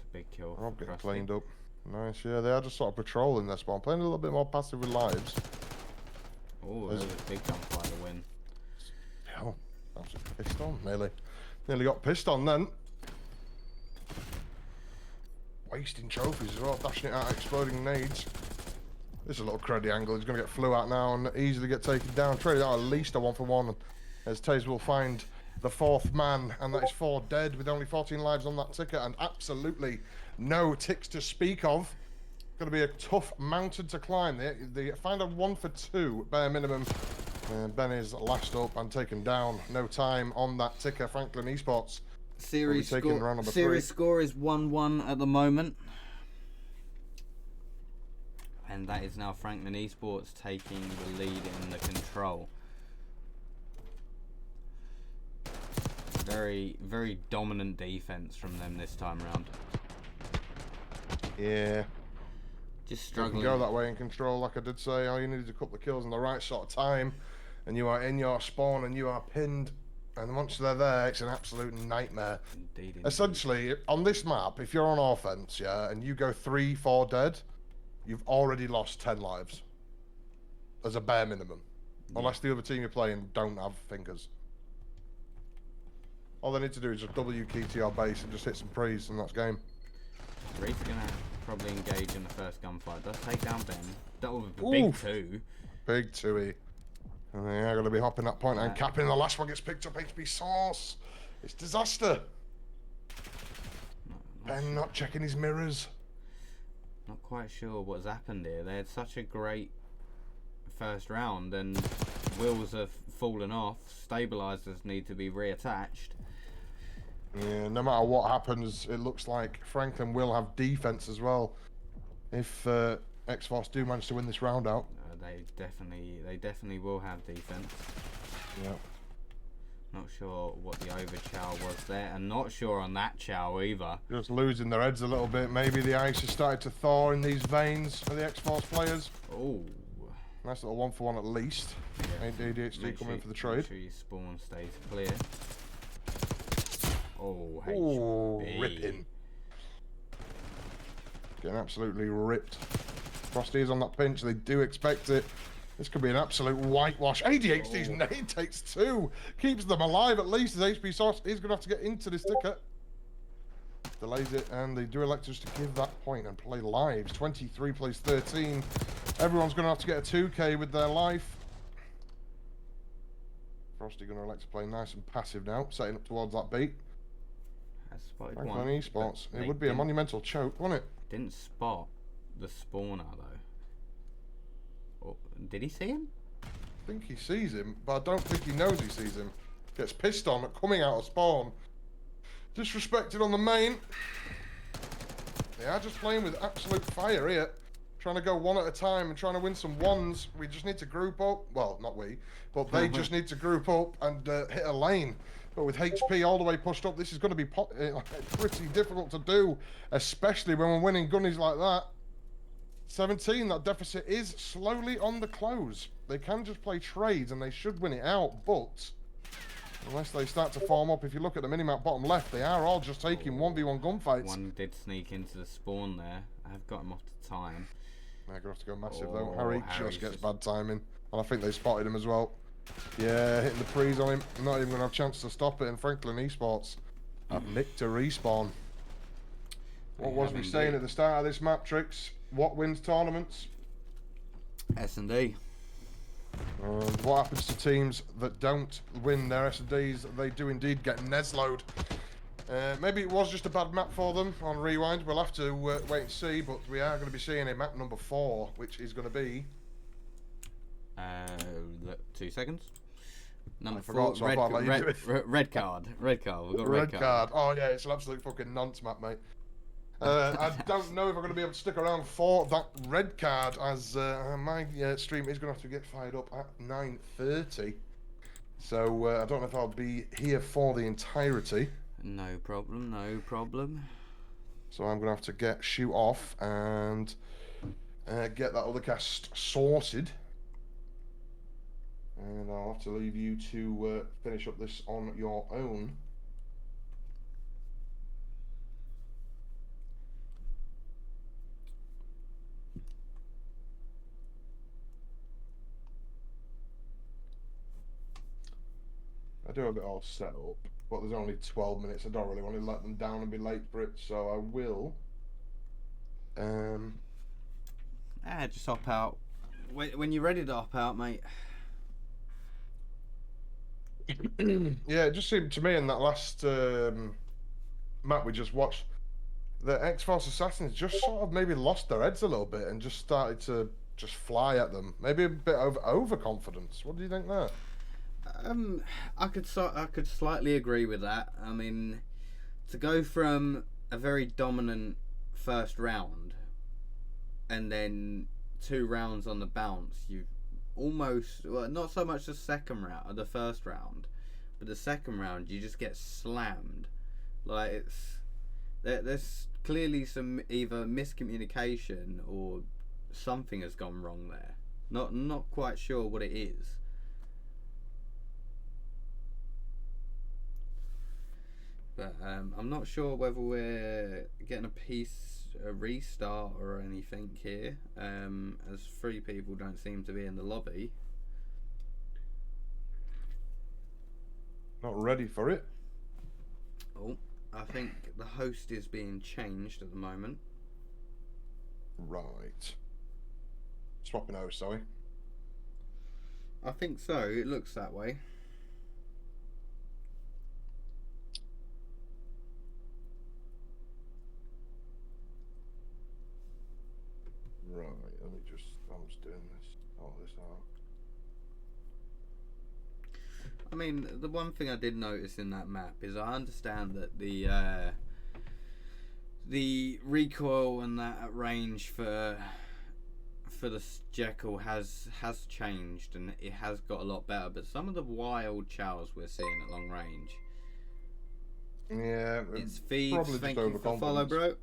a big kill. Rob getting cleaned up. Nice, yeah, they are just sort of patrolling their spawn, playing a little bit more passive with lives. Oh, there's a big gunfight to win. Oh, that's a pissed on, nearly got pissed on then. Wasting trophies as well, dashing it out, exploding nades. This is a little cruddy angle. He's going to get flew out now and easily get taken down. Traded out at least a 1 for 1. As Taze will find the 4th man, and that is 4 dead with only 14 lives on that ticker and absolutely no ticks to speak of. Going to be a tough mountain to climb. They find a 1 for 2 bare minimum. Ben is last up and taken down. No time on that ticker. Frnklin Esports. Series score is 1-1 at the moment. And that is now Frnklin Esports taking the lead in the control. Very, very dominant defense from them this time round. Yeah. Just struggling. You can go that way in control, like I did say. All you need is a couple of kills in the right sort of time, and you are in your spawn and you are pinned. And once they're there, it's an absolute nightmare. Indeed. Essentially, on this map, if you're on offense, yeah, and you go 3-4 dead, you've already lost 10 lives. As a bare minimum. Unless the other team you're playing don't have fingers. All they need to do is just W key to your base and just hit some prees, and that's game. Reed's gonna probably engage in the first gunfight. Does take down Ben. That was a big 2. Big 2-y. And they're going to be hopping that point and capping. The last one gets picked up. HP Sauce. It's disaster. Ben not checking his mirrors. Not quite sure what's happened here. They had such a great first round, and wheels have fallen off. Stabilizers need to be reattached. Yeah, no matter what happens, it looks like Frnklin will have defense as well. If X-Force do manage to win this round out. They definitely will have defense. Yeah. Not sure what the over-chow was there, and not sure on that chow either. Just losing their heads a little bit. Maybe the ice has started to thaw in these veins for the X-Force players. Oh. Nice little 1-for-1 at least. Yeah. ADHD coming in for the trade. Make sure your spawn stays clear. Oh, HB. Ripping. Getting absolutely ripped. Frosty is on that pinch. They do expect it. This could be an absolute whitewash. ADHD's nade takes 2. Keeps them alive at least as HP Sauce is going to have to get into this ticket. Delays it, and they do elect us to give that point and play lives. 23 plays 13. Everyone's going to have to get a 2k with their life. Frosty going to elect to play nice and passive now, setting up towards that beat. Frnklin Esports. It would be a monumental choke, wouldn't it? Didn't spot the spawner though. Oh, did he see him? I think he sees him, but I don't think he knows he sees him. Gets pissed on at coming out of spawn. Disrespected on the main. They are just playing with absolute fire here. Trying to go one at a time and trying to win some ones. We just need to group up. Well, not we, but they just need to group up and hit a lane. But with HP all the way pushed up, this is going to be pretty difficult to do, especially when we're winning gunnies like that. 17, that deficit is slowly on the close. They can just play trades and they should win it out, but unless they start to form up, if you look at the minimap bottom left, they are all just taking 1v1 gunfights. One did sneak into the spawn there. I've got him off the time. They're going to have to go massive though. Harry just gets bad timing. And I think they spotted him as well. Yeah, hitting the prees on him. Not even going to have a chance to stop it. And Frnklin Esports have nicked a respawn. What was we saying at the start of this map, Trix? What wins tournaments? S&D. And what happens to teams that don't win their S&Ds? They do indeed get Neslo'd. Maybe it was just a bad map for them on Rewind. We'll have to wait and see, but we are going to be seeing a map number 4, which is going to be... 2 seconds. Number 4, red card. We've got red card. Oh yeah, it's an absolute fucking nonce map, mate. I don't know if I'm going to be able to stick around for that red card, as my stream is going to have to get fired up at 9:30. So I don't know if I'll be here for the entirety. No problem, no problem. So I'm going to have to shoot off and get that other cast sorted. And I'll have to leave you to finish up this on your own. I do have it all set up, but there's only 12 minutes. I don't really want to let them down and be late for it, so I will. Just hop out. When you're ready to hop out, mate. Yeah, it just seemed to me in that last map we just watched, the X-Force Assassins just sort of maybe lost their heads a little bit and just started to just fly at them. Maybe a bit of overconfidence. What do you think there? I could slightly agree with that. I mean, to go from a very dominant first round and then 2 rounds on the bounce, you almost, well, not so much the first round, but the second round you just get slammed. Like, there's clearly some either miscommunication or something has gone wrong there. Not quite sure what it is. But I'm not sure whether we're getting a restart or anything here, as 3 people don't seem to be in the lobby. Not ready for it. Oh, I think the host is being changed at the moment. Right. Swapping host, sorry. I think so. It looks that way. Right, let me just, I'm just doing this, all this out. I mean, the one thing I did notice in that map is I understand that the recoil and that range for the Jekyll has changed, and it has got a lot better. But some of the wild chows we're seeing at long range. Yeah, It's Thieves. Thank you for follow, bro.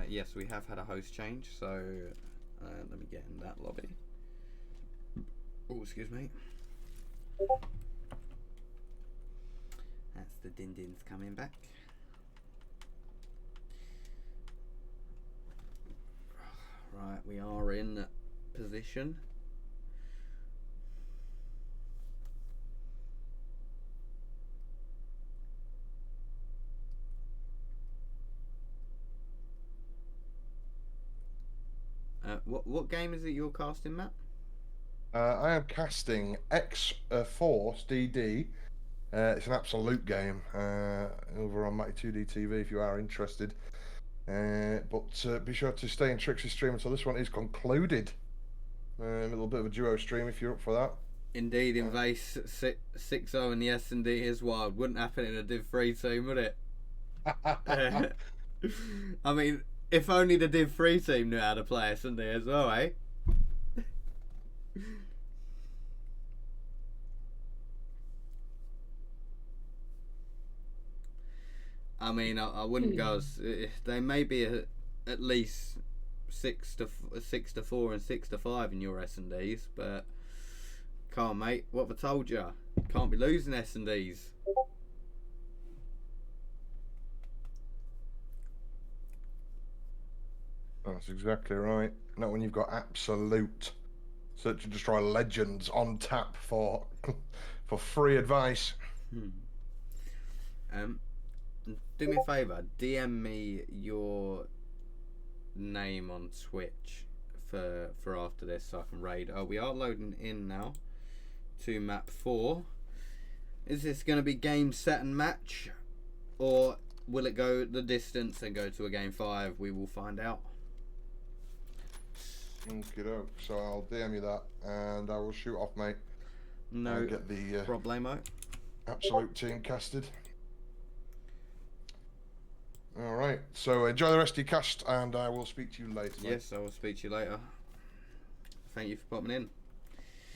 Yes, we have had a host change, so let me get in that lobby. Oh, excuse me. That's the din-dins coming back. Right, we are in position. What game is it you're casting, Matt? I am casting X-Force DD. It's an absolute game over on Mighty 2D TV if you are interested. But be sure to stay in Trixie's stream until this one is concluded. A little bit of a duo stream if you're up for that. Indeed, Invase 6-0 in the S&D is wild. Wouldn't happen in a Div 3 team, would it? I mean, if only the Div 3 team knew how to play S&D as well, eh? I mean, I wouldn't go as they may be at least 6-4 and 6-5 in your S&Ds, but can't, mate. What have I told you? Can't be losing S&Ds. That's exactly right. Not when you've got absolute search and destroy legends on tap for for free advice. Do me a favour, DM me your name on Twitch for after this so I can raid. Oh, we are loading in now to map 4. Is this going to be game, set and match, or will it go the distance and go to a game 5? We will find out. Okey-doke. So I'll DM you that and I will shoot off, mate. No I'll get the problemo. absolute team casted. All right. So enjoy the rest of your cast, and I will speak to you later. Mate. Yes, I will speak to you later. Thank you for popping in.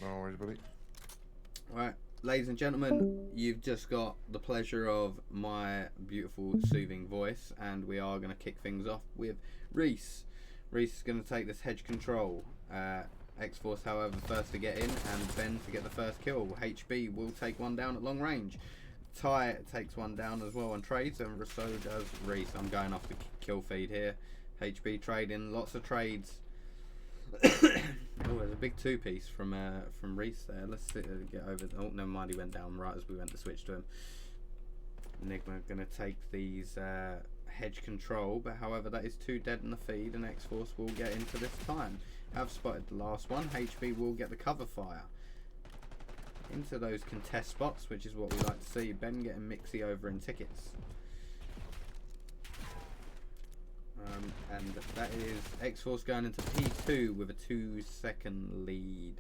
No worries, buddy. All right, ladies and gentlemen, you've just got the pleasure of my beautiful, soothing voice, and we are going to kick things off with Reese. Reese is going to take this hedge control. X-Force, however, first to get in, and Ben to get the first kill. HB will take one down at long range. Ty takes one down as well on trades, and so does Reese. I'm going off the kill feed here. HB trading, lots of trades. Oh, there's a big 2-piece from Reese there. Let's get over. Oh, never mind, he went down right as we went to switch to him. Enigma going to take these hedge control, but however that is 2 dead in the feed, and X-Force will get into this time. Have spotted the last one. HB will get the cover fire into those contest spots, which is what we like to see. Ben getting Mixie over in tickets. And that is X-Force going into P2 with a 2-second lead.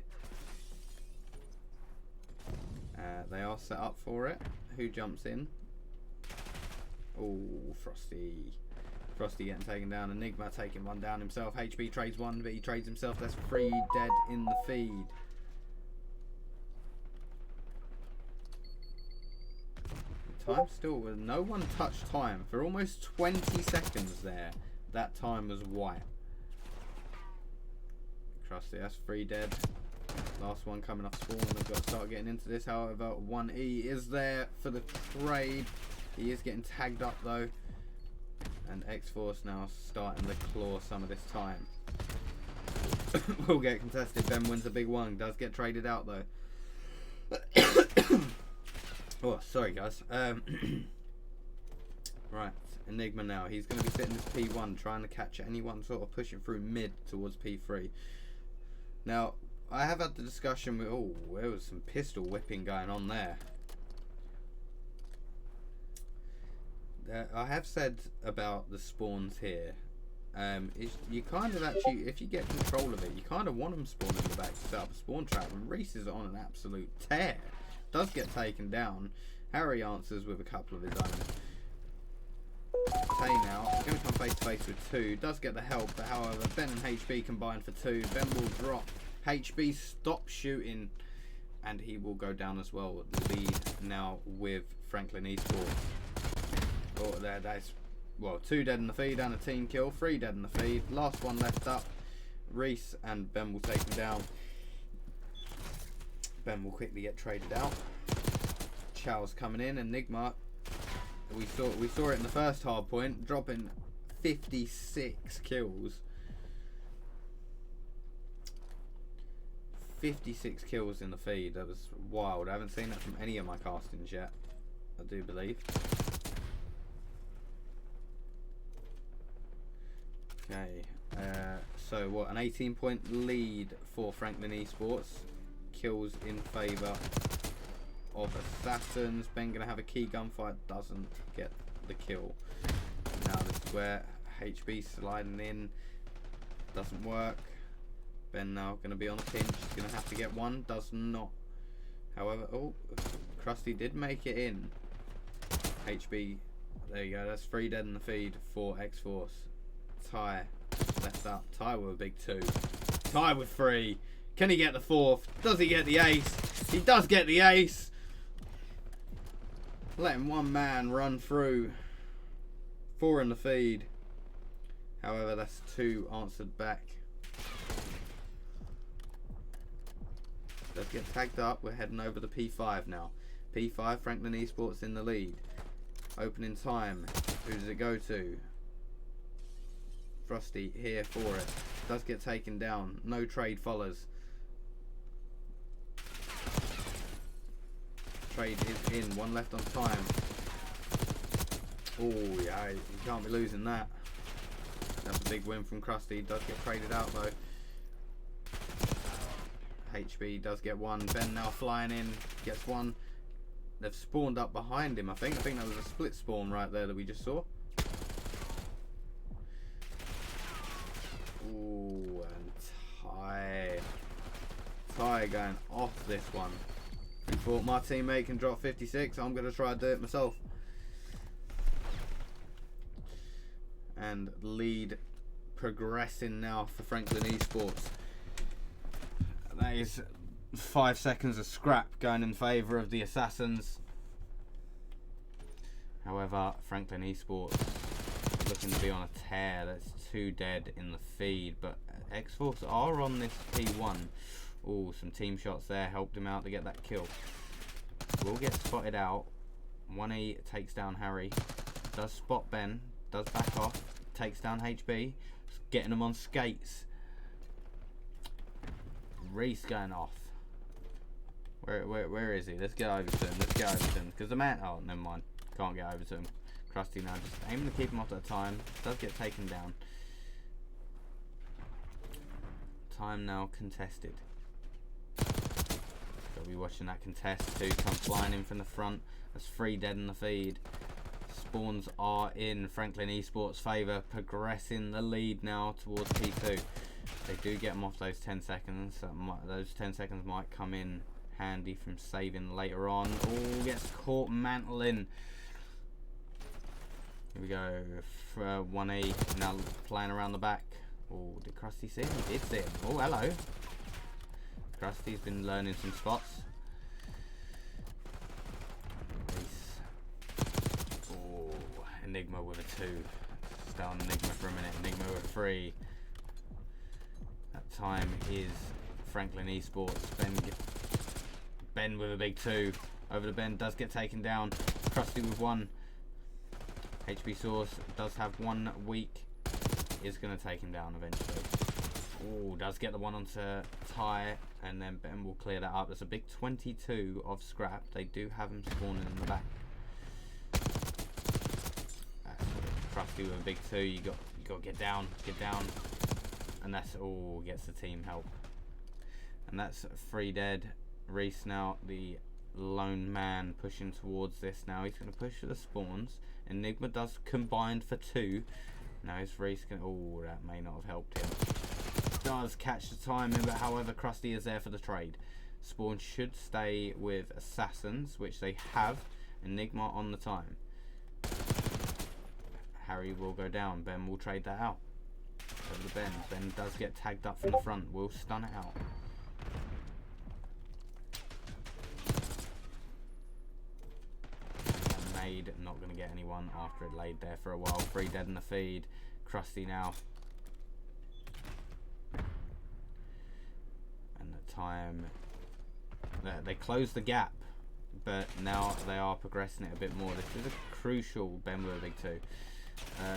They are set up for it. Who jumps in? Oh, Frosty. Frosty getting taken down. Enigma taking one down himself. HB trades one, but he trades himself. That's 3 dead in the feed. Time still with no one touched time for almost 20 seconds there. That time was white. Frosty, that's 3 dead. Last one coming off spawn. We've got to start getting into this. However, 1E is there for the trade. He is getting tagged up though. And X-Force now starting to claw some of this time. Will get contested. Ben wins a big one. Does get traded out though. Oh, sorry guys. Right, Enigma now. He's going to be sitting this P1 trying to catch anyone sort of pushing through mid towards P3. Now, I have had the discussion with... Oh, there was some pistol whipping going on there. I have said about the spawns here. You kind of actually, if you get control of it, you kind of want them spawning in the back to set up a spawn trap. And Reese is on an absolute tear. Does get taken down. Harry answers with a couple of his own. Tay now, he's going to come face to face with 2. Does get the help, but however, Ben and HB combine for 2. Ben will drop. HB stops shooting, and he will go down as well. The lead now with Frnklin Esports. Oh, that's, well, 2 dead in the feed and a team kill. 3 dead in the feed. Last one left up. Reese and Ben will take him down. Ben will quickly get traded out. Chow's coming in. Enigma, we saw it in the first hard point, dropping 56 kills. 56 kills in the feed. That was wild. I haven't seen that from any of my castings yet, I do believe. Okay, so what, an 18-point lead for Frnklin Esports. Kills in favour of Assassins. Ben gonna have a key gunfight, doesn't get the kill. Now this is where HB sliding in, doesn't work. Ben now gonna be on a pinch, he's gonna have to get one, does not. However, oh, Krusty did make it in. HB, there you go, that's 3 dead in the feed for X-Force. Ty left up. Ty with a big 2. Ty with 3. Can he get the 4th? Does he get the ace? He does get the ace. Letting one man run through. 4 in the feed. However, that's 2 answered back. Let's get tagged up. We're heading over to P5 now. P5, Frnklin Esports in the lead. Opening time. Who does it go to? Frosty here for it. Does get taken down. No trade follows. Trade is in. 1 left on time. Oh yeah, you can't be losing that. That's a big win from Krusty. Does get traded out though. HB does get 1. Ben now flying in. Gets 1. They've spawned up behind him, I think. I think that was a split spawn right there that we just saw. Ooh, and Ty going off this one. He thought my teammate can drop 56. I'm going to try to do it myself. And lead progressing now for Frnklin Esports. That is 5 seconds of scrap going in favour of the Assassins. However, Frnklin Esports looking to be on a tear. That's 2 dead in the feed, but X-Force are on this P1. Oh, some team shots there helped him out to get that kill. Will get spotted out. 1E takes down Harry. Does spot Ben. Does back off. Takes down HB. Getting him on skates. Reese going off. Where is he? Let's get over to him. Let's get over to him. Because the man... Oh, never mind. Can't get over to him. Krusty now just aiming to keep him off at a time. Does get taken down. Time now contested. Gotta be watching that contest. 2 come flying in from the front. That's 3 dead in the feed. Spawns are in Frnklin Esports' favour. Progressing the lead now towards P2. They do get them off those 10 seconds. So those 10 seconds might come in handy from saving later on. Oh, gets caught mantling. Here we go. 1E now playing around the back. Oh, did Krusty see him? He did see him. Oh, hello. Krusty's been learning some spots. Oh, Enigma with a 2. Stay on Enigma for a minute. Enigma with a 3. That time is Frnklin Esports. Ben with a big 2. Over to Ben, does get taken down. Krusty with 1. HB Source does have 1 weak. Is going to take him down eventually. Oh, does get the 1 onto Ty, and then Ben will clear that up. There's a big 22 of scrap. They do have him spawning in the back. Krusty with a big 2. You got to get down, and that's all. Gets the team help, and that's 3 dead. Reese now the lone man pushing towards this. Now he's going to push for the spawns. Enigma does combined for 2. Now his Reese can. Oh, that may not have helped him. Does catch the timing, but however, Krusty is there for the trade. Spawn should stay with Assassins, which they have. Enigma on the time. Harry will go down. Ben will trade that out. Over to Ben. Ben does get tagged up from the front. Will stun it out. Nade, not going to get anyone after it laid there for a while. 3 dead in the feed. Krusty now. And the time. They closed the gap, but now they are progressing it a bit more. This is a crucial Ben with a big 2.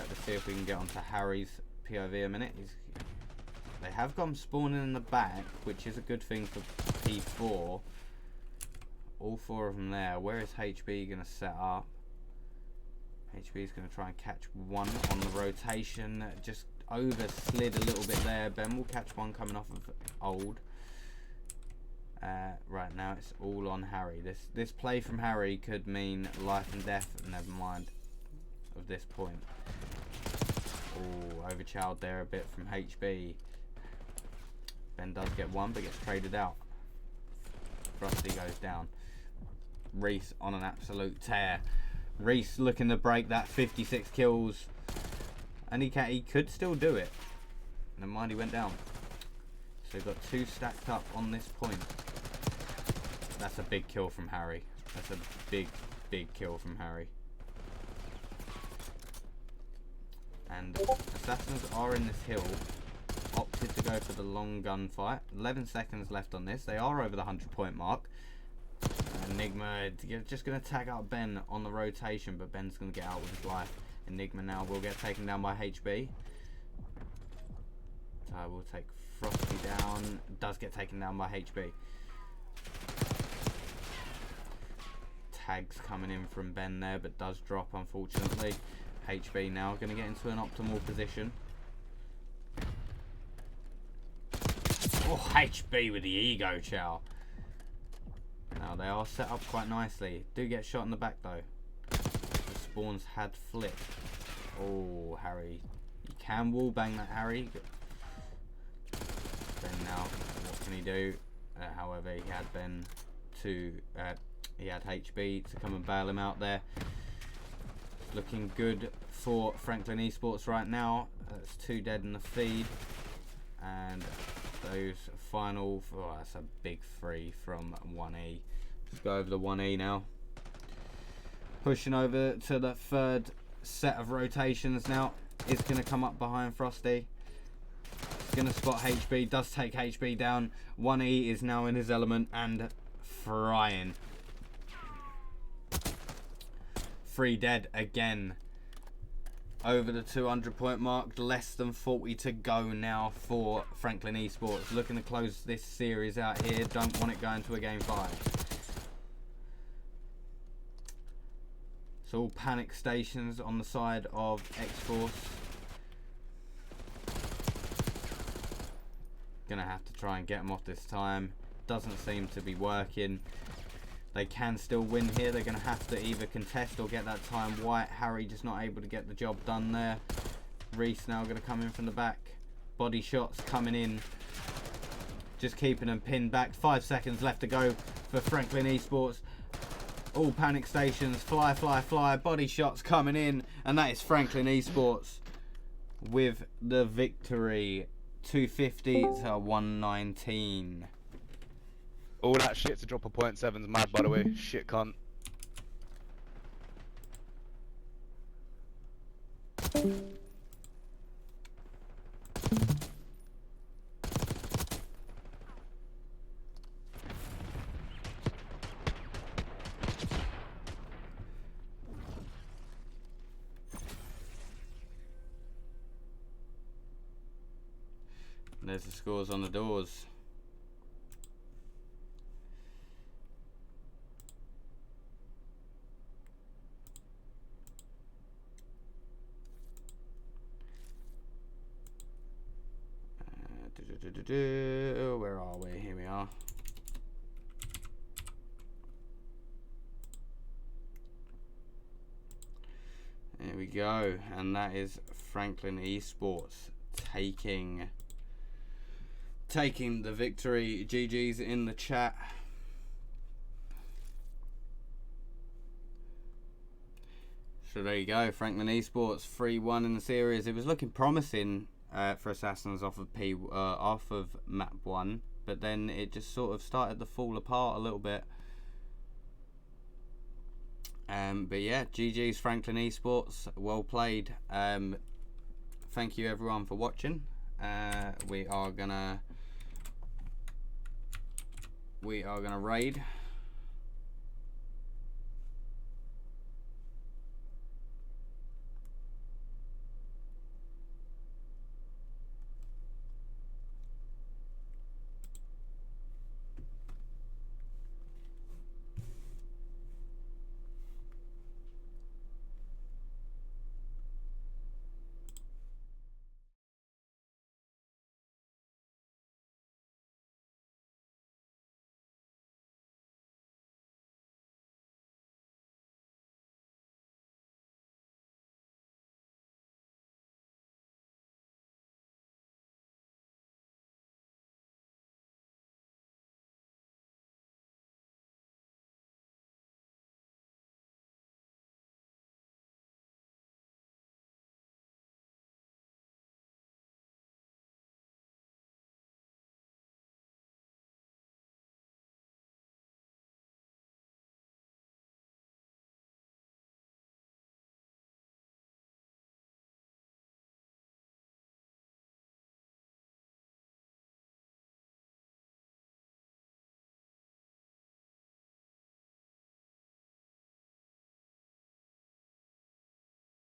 Let's see if we can get onto Harry's POV a minute. They have gone spawning in the back, which is a good thing for P4. All 4 of them there. Where is HB going to set up? HB is going to try and catch 1 on the rotation. Just over slid a little bit there. Ben will catch 1 coming off of old. Right now it's all on Harry. This play from Harry could mean life and death. Never mind. Of this point. Oh, overchowed there a bit from HB. Ben does get 1, but gets traded out. Frosty goes down. Reese on an absolute tear. Reese looking to break that 56 kills, and he could still do it. Never mind, he went down. So we've got 2 stacked up on this point. That's a big kill from Harry. That's a big kill from Harry. And Assassins are in this hill. Opted to go for the long gunfight. 11 seconds left on this. They are over the 100-point mark. Enigma just going to tag out Ben on the rotation, but Ben's going to get out with his life. Enigma now will get taken down by HB. Ty will take Frosty down. Does get taken down by HB. Tags coming in from Ben there, but does drop unfortunately. HB now going to get into an optimal position. Oh, HB with the ego chow. Now they are set up quite nicely. Do get shot in the back though. The spawns had flipped. Oh, Harry. You can wall bang that, Harry. Ben now, what can he do? However, he had Ben to, he had HB to come and bail him out there. Looking good for Frnklin Esports right now. That's 2 dead in the feed. And those final, oh, that's a big 3 from 1E. Let's go over the 1E now. Pushing over to the 3rd set of rotations now. It's going to come up behind Frosty. It's going to spot HB, does take HB down. 1E is now in his element and frying. 3 dead again. Over the 200-point mark, less than 40 to go now for Frnklin Esports. Looking to close this series out here. Don't want it going to a game 5. So all panic stations on the side of X-Force. Gonna have to try and get them off this time. Doesn't seem to be working. They can still win here. They're going to have to either contest or get that time white. Harry just not able to get the job done there. Reese now going to come in from the back. Body shots coming in. Just keeping them pinned back. 5 seconds left to go for Frnklin Esports. All panic stations. Fly, fly, fly. Body shots coming in. And that is Frnklin Esports with the victory. 250 to 119. All that shit to drop a .7's mad, by the way. Shit cunt. There's the scores on the doors. Where are we? Here we are. There we go, and that is Frnklin Esports taking the victory. GG's in the chat. So there you go, Frnklin Esports 3-1 in the series. It was looking promising for Assassins off of map 1, but then it just sort of started to fall apart a little bit. But yeah, GG's Frnklin Esports, well played. Thank you everyone for watching. We are gonna raid